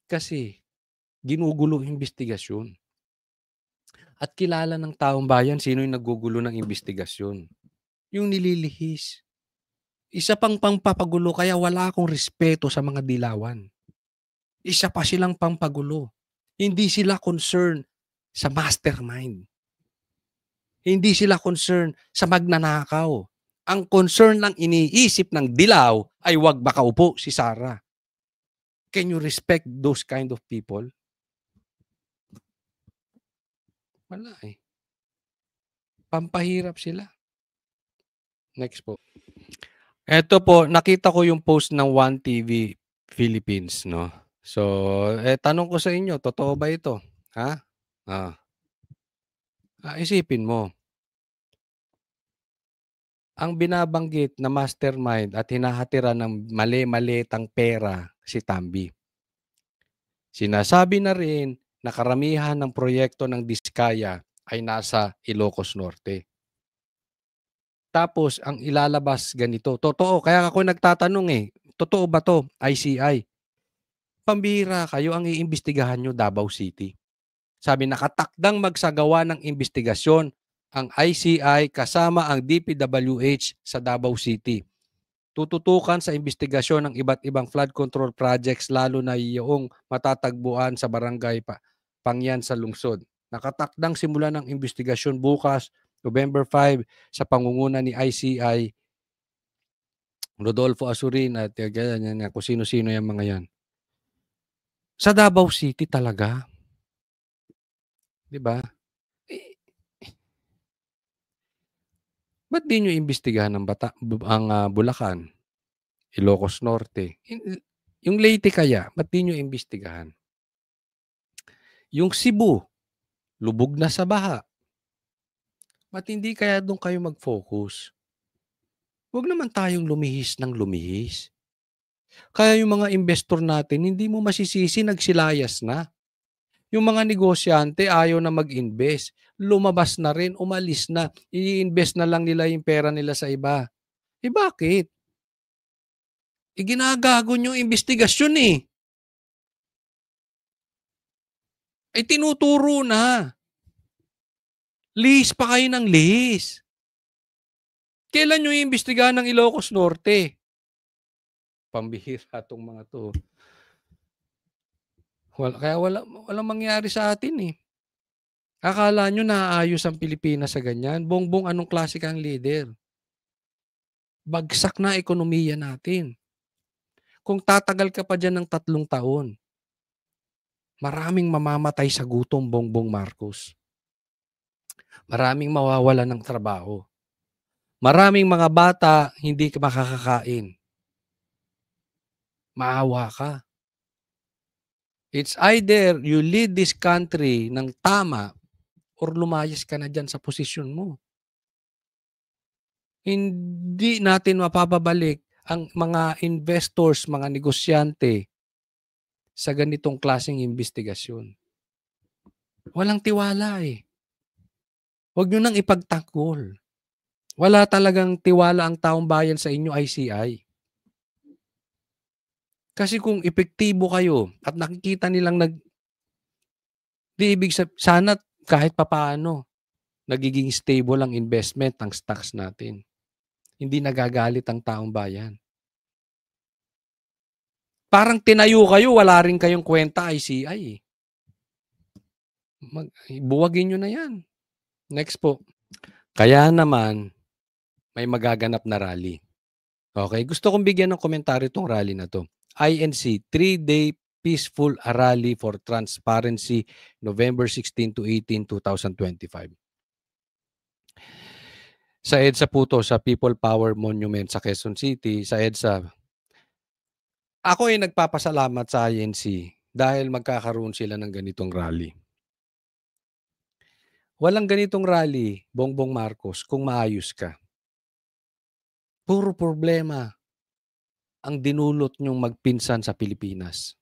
Kasi, ginugulo ang investigasyon. At kilala ng taong bayan, sino yung nagugulo ng investigasyon? Yung nililihis. Isa pang pampagulo, kaya wala akong respeto sa mga dilawan. Isa pa silang pampagulo. Hindi sila concerned sa mastermind. Hindi sila concerned sa magnanakaw. Ang concern lang iniisip ng dilaw ay wag makaupo si Sara. Can you respect those kind of people? Wala eh. Pampahirap sila. Next po. Eto po, nakita ko yung post ng One TV Philippines, no? So, tanong ko sa inyo, totoo ba ito? Ha? Isipin mo. Ang binabanggit na mastermind at hinahatira ng mali-malitang pera si Tambi. Sinasabi na rin na karamihan ng proyekto ng Diskaya ay nasa Ilocos Norte. Tapos, ang ilalabas ganito. Totoo, kaya ako nagtatanong eh, totoo ba to ICI? Pambihira kayo, ang iimbestigahan nyo Davao City. Sabi, nakatakdang magsagawa ng investigasyon ang ICI kasama ang DPWH sa Davao City. Tututukan sa investigasyon ng iba't ibang flood control projects lalo na yung matatagpuan sa barangay Pangyan sa lungsod. Nakatakdang simulan ng investigasyon bukas, November 5, sa pangunguna ni ICI, Rodolfo Asurin at kung sino-sino yung mga yan. Sa Davao City talaga. 'Di ba? Ba't di nyo imbestigahan ang Bulacan, Ilocos Norte? Yung Leyte kaya, ba't di nyo imbestigahan? Yung Cebu, lubog na sa baha. Ba't hindi kaya doon kayo mag-focus? Huwag naman tayong lumihis ng lumihis. Kaya yung mga investor natin, hindi mo masisisi, nagsilayas na. Yung mga negosyante ayaw na mag-invest. Lumabas na rin, umalis na. I-invest na lang nila yung pera nila sa iba. Bakit? Ginagago nyo yung investigasyon eh. Tinuturo na. Lihis pa kayo ng lihis. Kailan nyo iimbestigahan ng Ilocos Norte? Pambihira itong mga to. Kaya walang mangyari sa atin eh. Akala nyo naayos ang Pilipinas sa ganyan? Bongbong, anong klase kang leader? Bagsak na ekonomiya natin. Kung tatagal ka pa dyan ng 3 taon, maraming mamamatay sa gutom, Bongbong Marcos. Maraming mawawala ng trabaho. Maraming mga bata hindi makakakain. Maawa ka. It's either you lead this country ng tama or lumayas ka na dyan sa posisyon mo. Hindi natin mapapabalik ang mga investors, mga negosyante sa ganitong klaseng investigasyon. Walang tiwala eh. Huwag nyo nang ipagtanggol. Wala talagang tiwala ang taong bayan sa inyo, ICI. Kasi kung epektibo kayo at nakikita nilang di ibig sana kahit papaano nagiging stable ang investment ng stocks natin. Hindi nagagalit ang taong bayan. Parang tinayo kayo, wala rin kayong kwenta ICI. Buwagin nyo na yan. Next po. Kaya naman, may magaganap na rally. Okay, gusto kong bigyan ng komentaryo itong rally na to. INC, 3-day peaceful rally for transparency, November 16 to 18, 2025. Sa EDSA po to, sa People Power Monument sa Quezon City, sa EDSA. Ako ay nagpapasalamat sa INC dahil magkakaroon sila ng ganitong rally. Walang ganitong rally, Bongbong Marcos, kung maayos ka. Puro problema ang dinulot niyong magpinsan sa Pilipinas.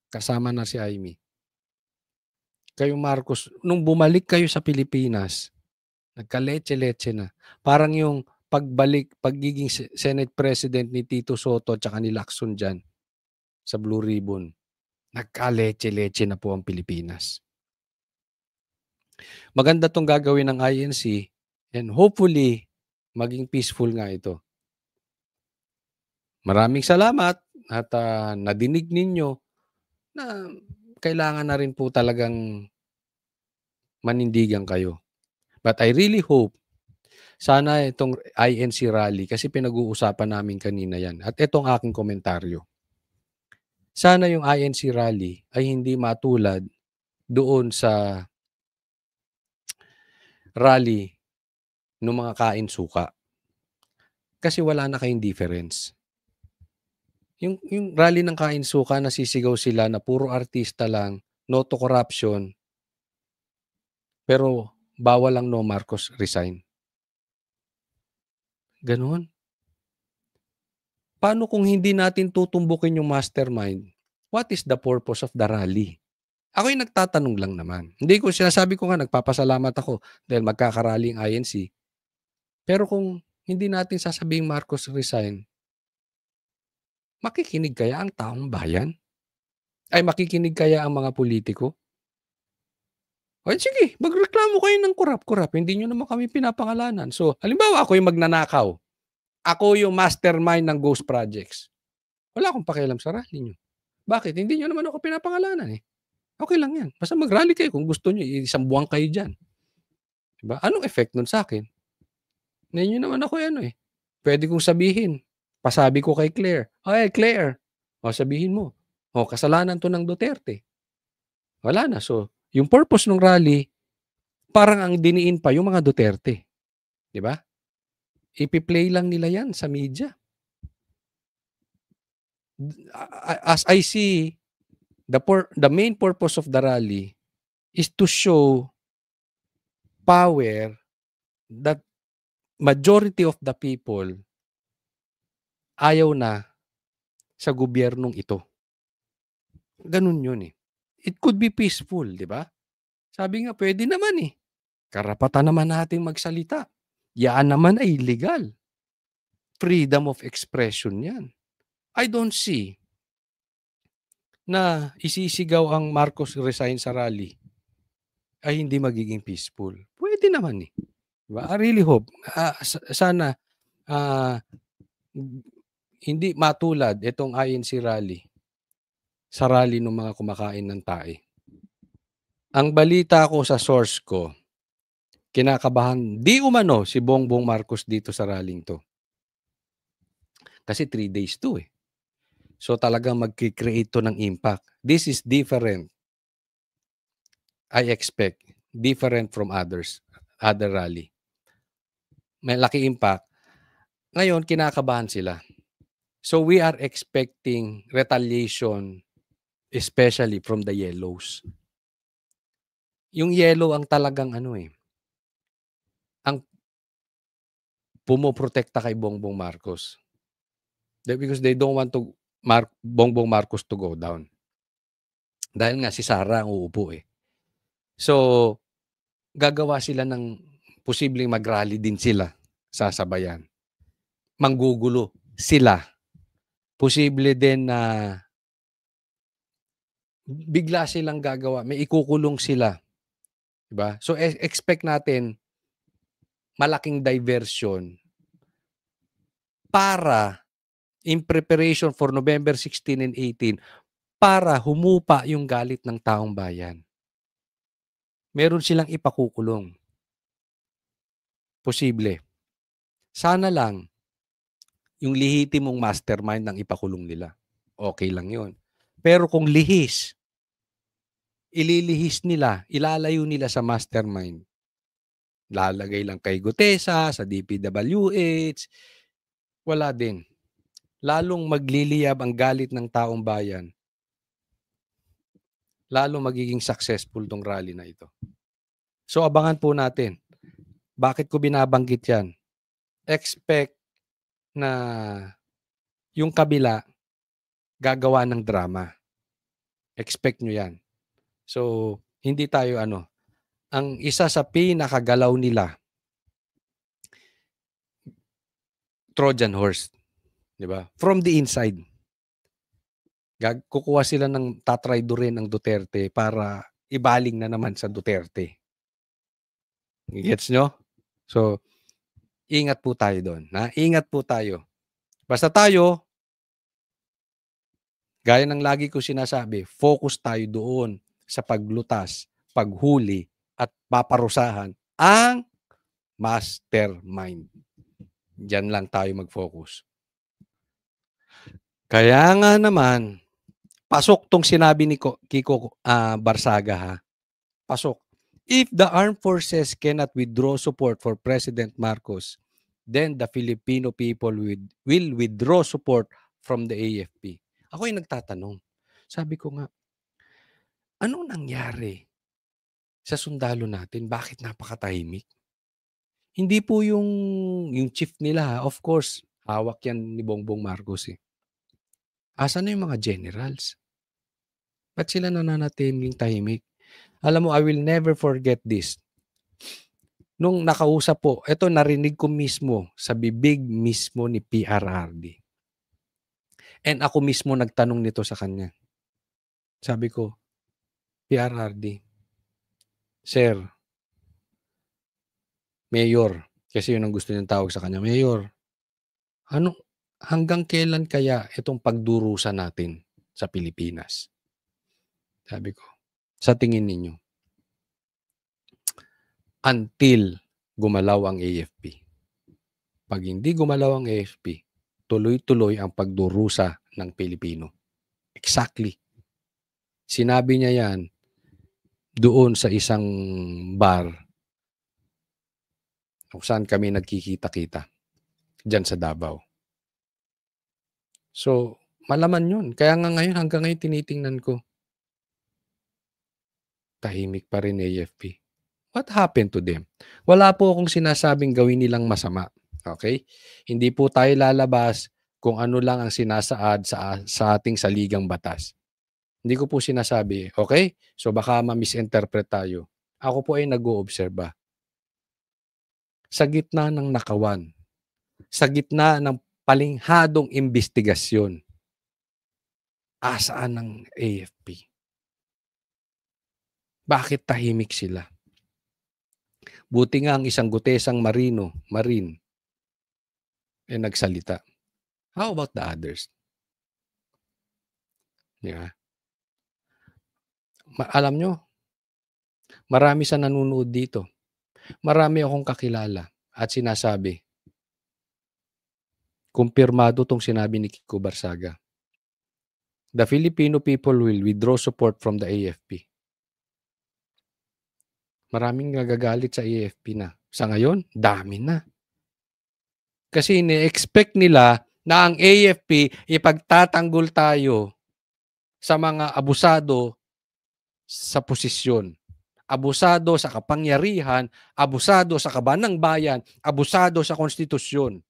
Kasama na si Amy. Kayo Marcos, nung bumalik kayo sa Pilipinas, nagka-leche-leche na. Parang yung pagiging Senate President ni Tito Soto at saka ni Lacson dyan sa Blue Ribbon. Nagka-leche-leche na po ang Pilipinas. Maganda tong gagawin ng INC and hopefully maging peaceful nga ito. Maraming salamat at nadinig ninyo na kailangan na rin po talagang manindigan kayo. But I really hope sana itong INC rally, kasi pinag-uusapan namin kanina yan. At itong aking komentaryo. Sana yung INC rally ay hindi matulad doon sa rally ng mga kain suka. Kasi wala na kayong difference. Yung rally ng kain suka, nasisigaw sila na puro artista lang, no to corruption, pero bawal lang no Marcos resign. Ganon. Paano kung hindi natin tutumbukin yung mastermind? What is the purpose of the rally? Ako yung nagtatanong lang naman. Hindi ko sinasabi ko nga, nagpapasalamat ako dahil magkakarally ang INC. Pero kung hindi natin sasabing Marcos resign, makikinig kaya ang taong bayan? Ay makikinig kaya ang mga politiko? Ay sige, magreklamo kayo ng kurap-kurap. Hindi nyo naman kami pinapangalanan. So, halimbawa ako yung magnanakaw. Ako yung mastermind ng ghost projects. Wala akong pakialam sa rally nyo. Bakit? Hindi nyo naman ako pinapangalanan eh. Okay lang yan. Basta mag-rally kayo kung gusto nyo. Isang buwan kayo dyan. Diba? Anong effect nun sa akin? Hindi nyo naman ako yan eh. Pwede kong sabihin. Pasabi ko kay Claire. Ay, Claire. O, sabihin mo. O, kasalanan to ng Duterte. Wala na. So, yung purpose ng rally, parang ang diniin pa yung mga Duterte. Diba? Ipi-play lang nila yan sa media. As I see, the main purpose of the rally is to show power that majority of the people ayaw na sa gobyernong ito. Ganun yun eh. It could be peaceful, di ba? Sabi nga, pwede naman eh. Karapatan naman nating magsalita. Yan naman ay legal. Freedom of expression yan. I don't see na isisigaw ang Marcos resign sa rally ay hindi magiging peaceful. Pwede naman eh. Diba? I really hope. Sana hindi matulad itong INC rally sa rally ng mga kumakain ng tae. Ang balita ko sa source ko, kinakabahan di umano si Bongbong Marcos dito sa rallying to. Kasi 3 days to eh. So talagang mag-create to ng impact. This is different. I expect. Different from other rally. May laki impact. Ngayon, kinakabahan sila. So we are expecting retaliation, especially from the yellows. Yung yellow ang talagang ang pumoprotekta kay Bongbong Marcos. Because they don't want to Bongbong Marcos to go down. Dahil nga si Sara ang uupo eh. So, gagawa sila ng posibleng mag-rally din sila sa sabayan. Manggugulo sila. Posible din na bigla silang gagawa. May ikukulong sila. Diba? So, expect natin malaking diversion para in preparation for November 16 and 18 para humupa yung galit ng taong bayan. Meron silang ipakukulong. Posible. Sana lang yung lehitimong mastermind ng ipakulong nila. Okay lang yun. Pero kung ililihis nila, ilalayo nila sa mastermind, Lalagay lang kay Gutesa, sa DPWH. Wala din. Lalong magliliyab ang galit ng taong bayan. Lalong magiging successful tong rally na ito. So abangan po natin. Bakit ko binabanggit yan? Expect na yung kabila gagawa ng drama. Expect nyo yan. So, hindi tayo ang isa sa pinakagalaw nila, Trojan horse. Di ba? From the inside. Kukuha sila ng tatraydorin ng Duterte para ibaling na naman sa Duterte. Gets nyo? So, ingat po tayo doon. Ingat po tayo. Basta tayo, gaya ng lagi ko sinasabi, focus tayo doon sa paglutas, paghuli, at paparusahan ang mastermind. Diyan lang tayo mag-focus. Kaya nga naman, pasok tong sinabi ni Kiko Barsaga ha. Pasok. If the armed forces cannot withdraw support for President Marcos, then the Filipino people will withdraw support from the AFP. Ako yung nagtatanong. Sabi ko nga, anong nangyari sa sundalo natin? Bakit napakatahimik? Hindi po yung chief nila. Of course, hawak yan ni Bongbong Marcos eh. Asan na yung mga generals? Ba't sila nananatiling tahimik? Alam mo, I will never forget this. Nung nakausap po, ito narinig ko mismo sa bibig mismo ni PRRD. And ako mismo nagtanong nito sa kanya. Sabi ko, PRRD, Sir, Mayor, kasi yun ang gusto niyang tawag sa kanya, Mayor, hanggang kailan kaya itong pagdurusa natin sa Pilipinas? Sabi ko, sa tingin ninyo, until gumalaw ang AFP. Pag hindi gumalaw ang AFP, tuloy-tuloy ang pagdurusa ng Pilipino. Exactly. Sinabi niya yan doon sa isang bar kung saan kami nagkikita-kita. Diyan sa Davao. So, malaman yun. Kaya nga ngayon, hanggang ngayon tinitingnan ko. Tahimik pa rin AFP. What happened to them? Wala po akong sinasabing gawin nilang masama. Okay? Hindi po tayo lalabas kung ano lang ang sinasaad sa ating saligang batas. Hindi ko po sinasabi, okay? So baka ma-misinterpret tayo. Ako po ay nag-oobserba. Sa gitna ng nakawan, sa gitna ng palinghadong investigasyon, asaan ng AFP? Bakit tahimik sila? Buti nga ang isang Gutesang Marine, nagsalita. How about the others? Yeah. Alam nyo, marami sa nanonood dito. Marami akong kakilala at sinasabi, kumpirmado tong sinabi ni Kiko Barsaga. The Filipino people will withdraw support from the AFP. Maraming nagagalit sa AFP na. Sa ngayon, dami na. Kasi ini-expect nila na ang AFP ipagtatanggol tayo sa mga abusado sa posisyon. Abusado sa kapangyarihan, abusado sa kabanang bayan, abusado sa konstitusyon.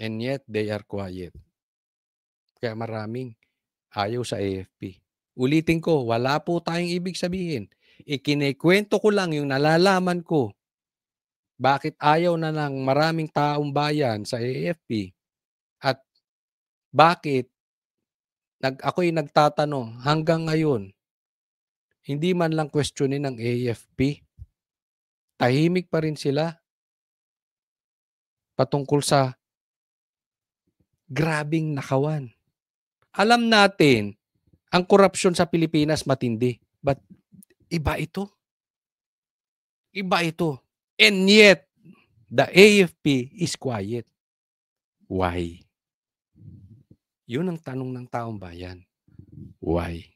And yet, they are quiet. Kaya maraming ayaw sa AFP. Ulitin ko, wala po tayong ibig sabihin. Ikinikwento ko lang yung nalalaman ko. Bakit ayaw na ng maraming taong bayan sa AFP? At bakit ako'y nagtatanong hanggang ngayon, hindi man lang questionin ng AFP. Tahimik pa rin sila patungkol sa grabing nakawan. Alam natin, ang korupsyon sa Pilipinas matindi. But iba ito. Iba ito. And yet, the AFP is quiet. Why? Yun ang tanong ng taong bayan. Why?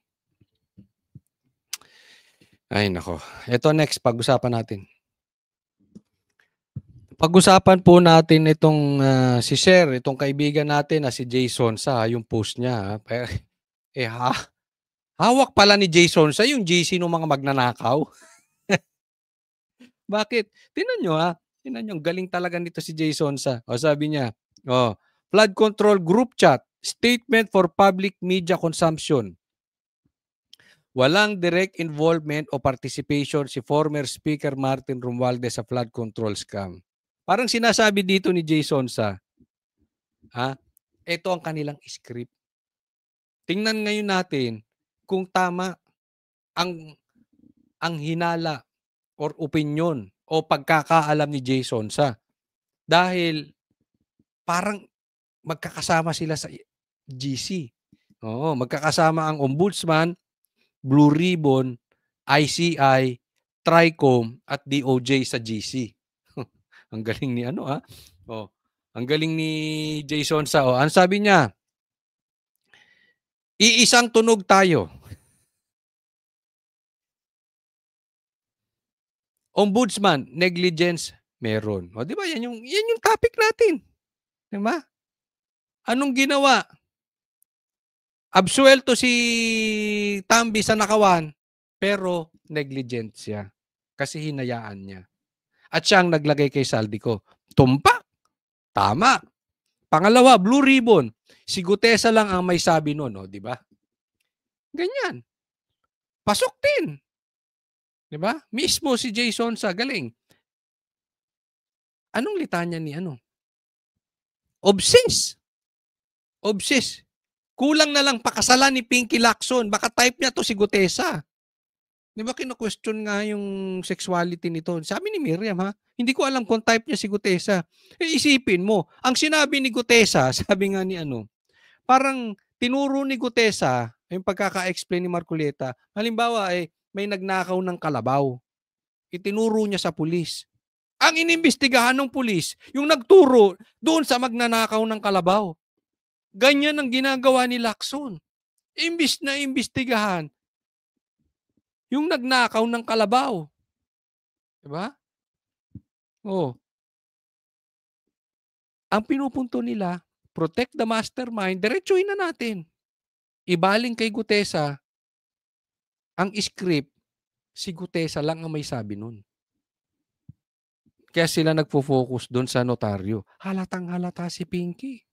Ay nako. Ito next, pag-usapan natin. Pag-usapan po natin itong si Sir, itong kaibigan natin na si Jason sa yung post niya. Hawak pala ni Jason sa yung GC ng mga magnanakaw. Bakit? Tingnan nyo Tingnan nyo, galing talaga nito si Jason sa. O sabi niya, flood control group chat, statement for public media consumption. Walang direct involvement o participation si former Speaker Martin Romualdez sa flood control scam. Parang sinasabi dito ni Jason sa, ito ang kanilang script. Tingnan ngayon natin kung tama ang hinala or opinion o pagkakaalam ni Jason sa. Dahil parang magkakasama sila sa GC. Oo, magkakasama ang Ombudsman, Blue Ribbon, ICI, TRICOM at DOJ sa GC. Ang galing ni ang galing ni Jason sa. Ang sabi niya, iisang tunog tayo. Ombudsman, negligence, meron. O, di ba? Yan yung topic natin. Di ba? Anong ginawa? Absuelto si Tambi sa nakawan, pero negligent siya. Kasi hinayaan niya. At siya ang naglagay kay Saldico. Tumpak. Tama. Pangalawa, Blue Ribbon. Si Gutesa lang ang may sabi noon, di ba? Ganyan. Pasok din. Di ba? Mismo si Jason sa galing. Anong litanya ni Obsessed. Kulang na lang pakasalan ni Pinky Lacson. Baka type niya to si Gutesa. Di ba kino-question nga yung sexuality nito? Sabi ni Miriam, hindi ko alam kung type niya si Gutesa. Isipin mo, ang sinabi ni Gutesa, sabi nga ni parang tinuro ni Gutesa, yung pagkaka-explain ni Marcoleta, halimbawa may nagnakaw ng kalabaw. Itinuro niya sa pulis. Ang inimbestigahan ng pulis, yung nagturo doon sa magnanakaw ng kalabaw. Ganyan ang ginagawa ni Lacson. Imbis na imbestigahan yung nagnakaw ng kalabaw. Diba? Ang pinupunto nila, protect the mastermind, diretsuhin na natin. Ibaling kay Gutesa, ang script, si Gutesa lang ang may sabi nun. Kaya sila nagfo-focus doon sa notaryo. Halatang-halata si Pinky.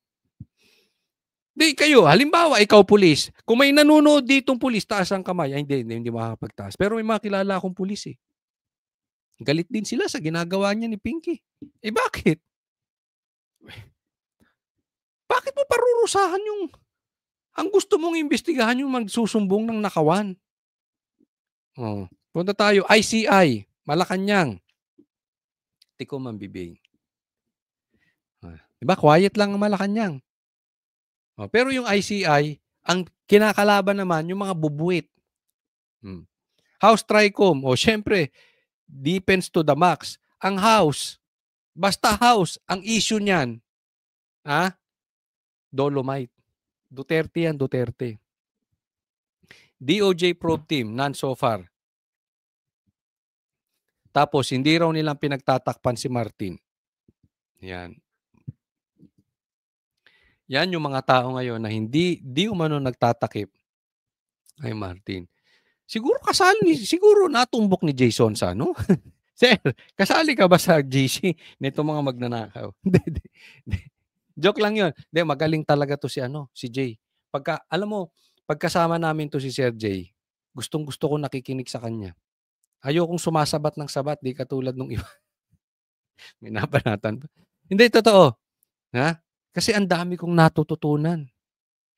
Di kayo, halimbawa, ikaw pulis. Kung may nanonood ditong pulis, taas ang kamay. Ay, hindi makakapagtaas. Pero may mga kilala akong pulis eh. Galit din sila sa ginagawa niya ni Pinky. Bakit? Bakit mo parurusahan ang gusto mong imbestigahan yung magsusumbong ng nakawan? Punta tayo, ICI, Malacanang. Tiko mambibing. Diba, quiet lang ang Malacanang. Pero yung ICI, ang kinakalaban naman yung mga bubuwit. House TRICOM, syempre, defense to the max. Ang House, basta House, ang issue niyan, Dolomite. Duterte yan, Duterte. DOJ probe team, none so far. Tapos, hindi raw nilang pinagtatakpan si Martin. Yan. Yan yung mga tao ngayon na hindi umano nagtatakip kay Martin. Siguro siguro natumbok ni Jason sa Sir, kasali ka ba sa GC nito mga magnanakaw? Joke lang yun. Magaling talaga to si Jay. Pagkasama namin to si Sir Jay, gustong-gusto ko nakikinig sa kanya. Ayokong sumasabat ng sabat, di katulad nung iba. May nabanatan pa. Hindi, totoo. Kasi ang dami kong natututunan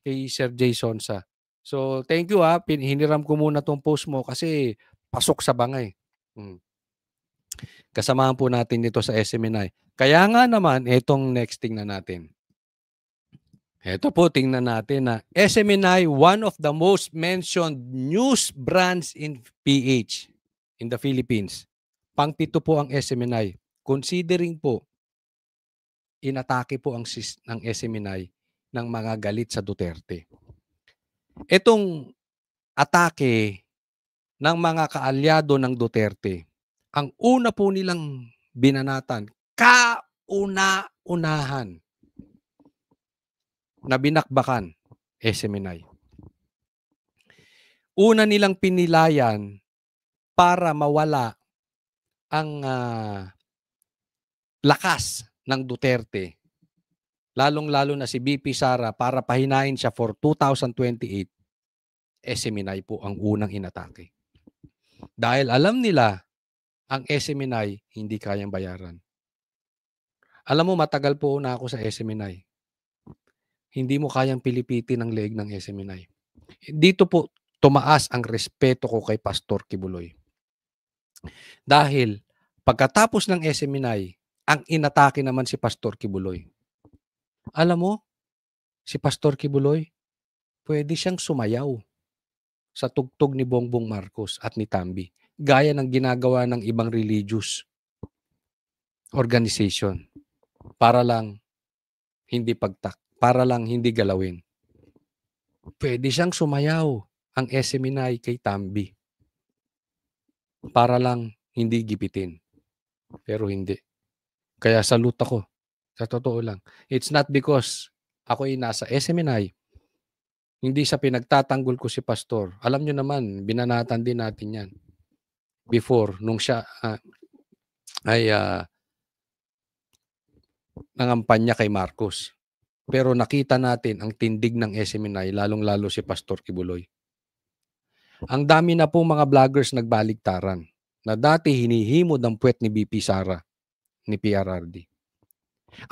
kay Sir Jason sa. So, thank you hiniram ko muna tong post mo kasi pasok sa bangay. Kasamahan po natin dito sa SMNI. Kaya nga naman, itong next thing na natin. Ito po, tingnan natin na SMNI, one of the most mentioned news brands in PH, in the Philippines. Pang-pito po ang SMNI. Considering po, inatake po ng SMNI ng mga galit sa Duterte. Itong atake ng mga kaalyado ng Duterte, ang una po nilang binanatan, kauna-unahan na binakbakan, SMNI. Una nilang pinilayan para mawala ang lakas ng Duterte, lalong-lalo na si BP Sara, para pahinain siya for 2028, SMNI po ang unang inatake. Dahil alam nila, ang SMNI hindi kayang bayaran. Alam mo, matagal po na ako sa SMNI. Hindi mo kayang pilipitin ang leeg ng SMNI. Dito po, tumaas ang respeto ko kay Pastor Kibuloy. Dahil, pagkatapos ng SMNI, ang inatake naman si Pastor Kibuloy. Alam mo, si Pastor Kibuloy, pwede siyang sumayaw sa tugtog ni Bongbong Marcos at ni Tambi, gaya ng ginagawa ng ibang religious organization para lang hindi para lang hindi galawin. Pwede siyang sumayaw ang SMNI kay Tambi para lang hindi gipitin. Pero hindi. Kaya salute ako. Sa totoo lang. It's not because ako ay nasa SMNI, hindi sa pinagtatanggol ko si Pastor. Alam nyo naman, binanatan din natin yan. Before, nung siya ay nangampanya kay Marcos. Pero nakita natin ang tindig ng SMNI, lalong-lalo si Pastor Kibuloy. Ang dami na po mga vloggers nagbaligtaran na dati hinihimod ang puwet ni BP Sara, ni PRRD.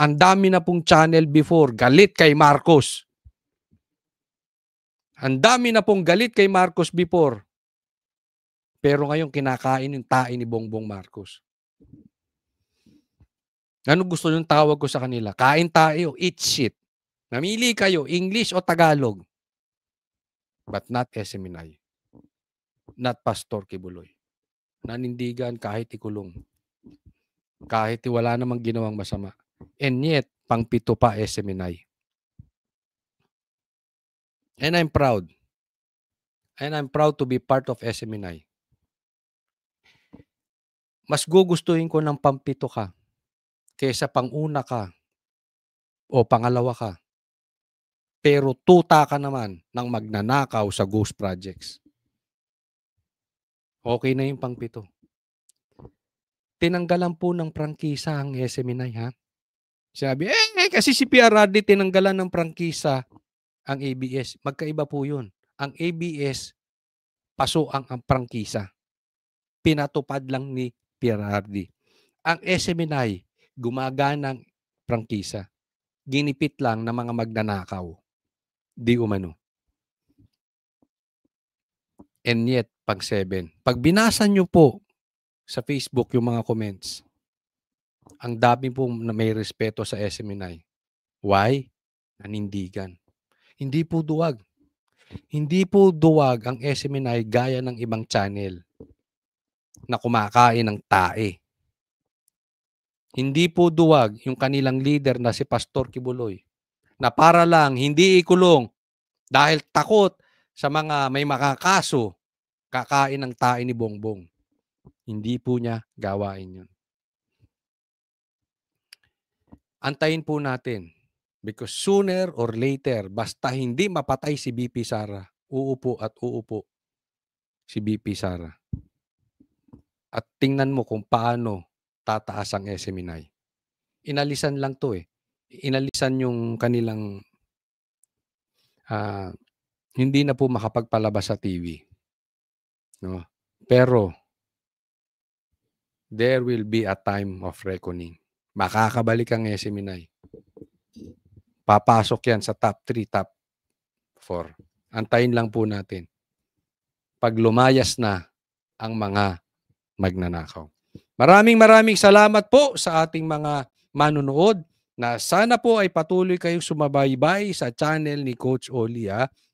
Ang dami na pong channel before, galit kay Marcos. Ang dami na pong galit kay Marcos before. Pero ngayon kinakain yung tae ni Bongbong Marcos. Ano gusto yung tawag ko sa kanila? Kain tayo, eat shit. Namili kayo, English o Tagalog. But not SMNI. Not Pastor Kibuloy. Nanindigan kahit ikulong. Kahit wala namang ginawang masama. And yet, pang-pito pa SMNI. And I'm proud. And I'm proud to be part of SMNI. Mas gugustuhin ko ng pang-pito ka kaysa pang-una ka o pangalawa ka. Pero tuta ka naman ng magnanakaw sa ghost projects. Okay na yung pang-pito. Tinanggalan po ng prangkisa ang SMNI, ha? Sabi, kasi si PRRD tinanggalan ng prangkisa ang ABS. Magkaiba po yun. Ang ABS, paso ang prangkisa. Pinatupad lang ni PRRD. Ang SMNI, gumaganang prangkisa. Ginipit lang ng mga magnanakaw. Di umano. And yet, pag-7. Pag binasa nyo po sa Facebook yung mga comments, ang dami po na may respeto sa SMNI. Why? Nanindigan. Hindi po duwag. Hindi po duwag ang SMNI gaya ng ibang channel na kumakain ng tae. Hindi po duwag yung kanilang leader na si Pastor Kibuloy na para lang hindi ikulong dahil takot sa mga may makakaso kakain ng tae ni Bongbong. Hindi po niya gawain yun. Antayin po natin because sooner or later, basta hindi mapatay si BP Sara, uupo at uupo si BP Sara. At tingnan mo kung paano tataas ang SMNI. Inalisan lang to eh. Inalisan yung kanilang hindi na po makapagpalabas sa TV. No? Pero there will be a time of reckoning. Makakabalik ang SMNI. Papasok yan sa top 3, top 4. Antayin lang po natin. Pag lumayas na ang mga magnanakaw. Maraming salamat po sa ating mga manunood na sana po ay patuloy kayong sumabaybay sa channel ni Coach Oli.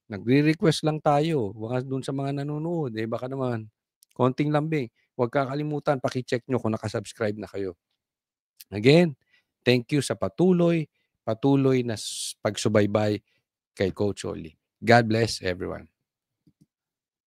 Nagre-request lang tayo. Huwag dun sa mga nanonood. Baka naman, konting lambing. Huwag kakalimutan, pakicheck nyo kung nakasubscribe na kayo. Again, thank you sa patuloy na pagsubaybay kay Coach Oli. God bless everyone.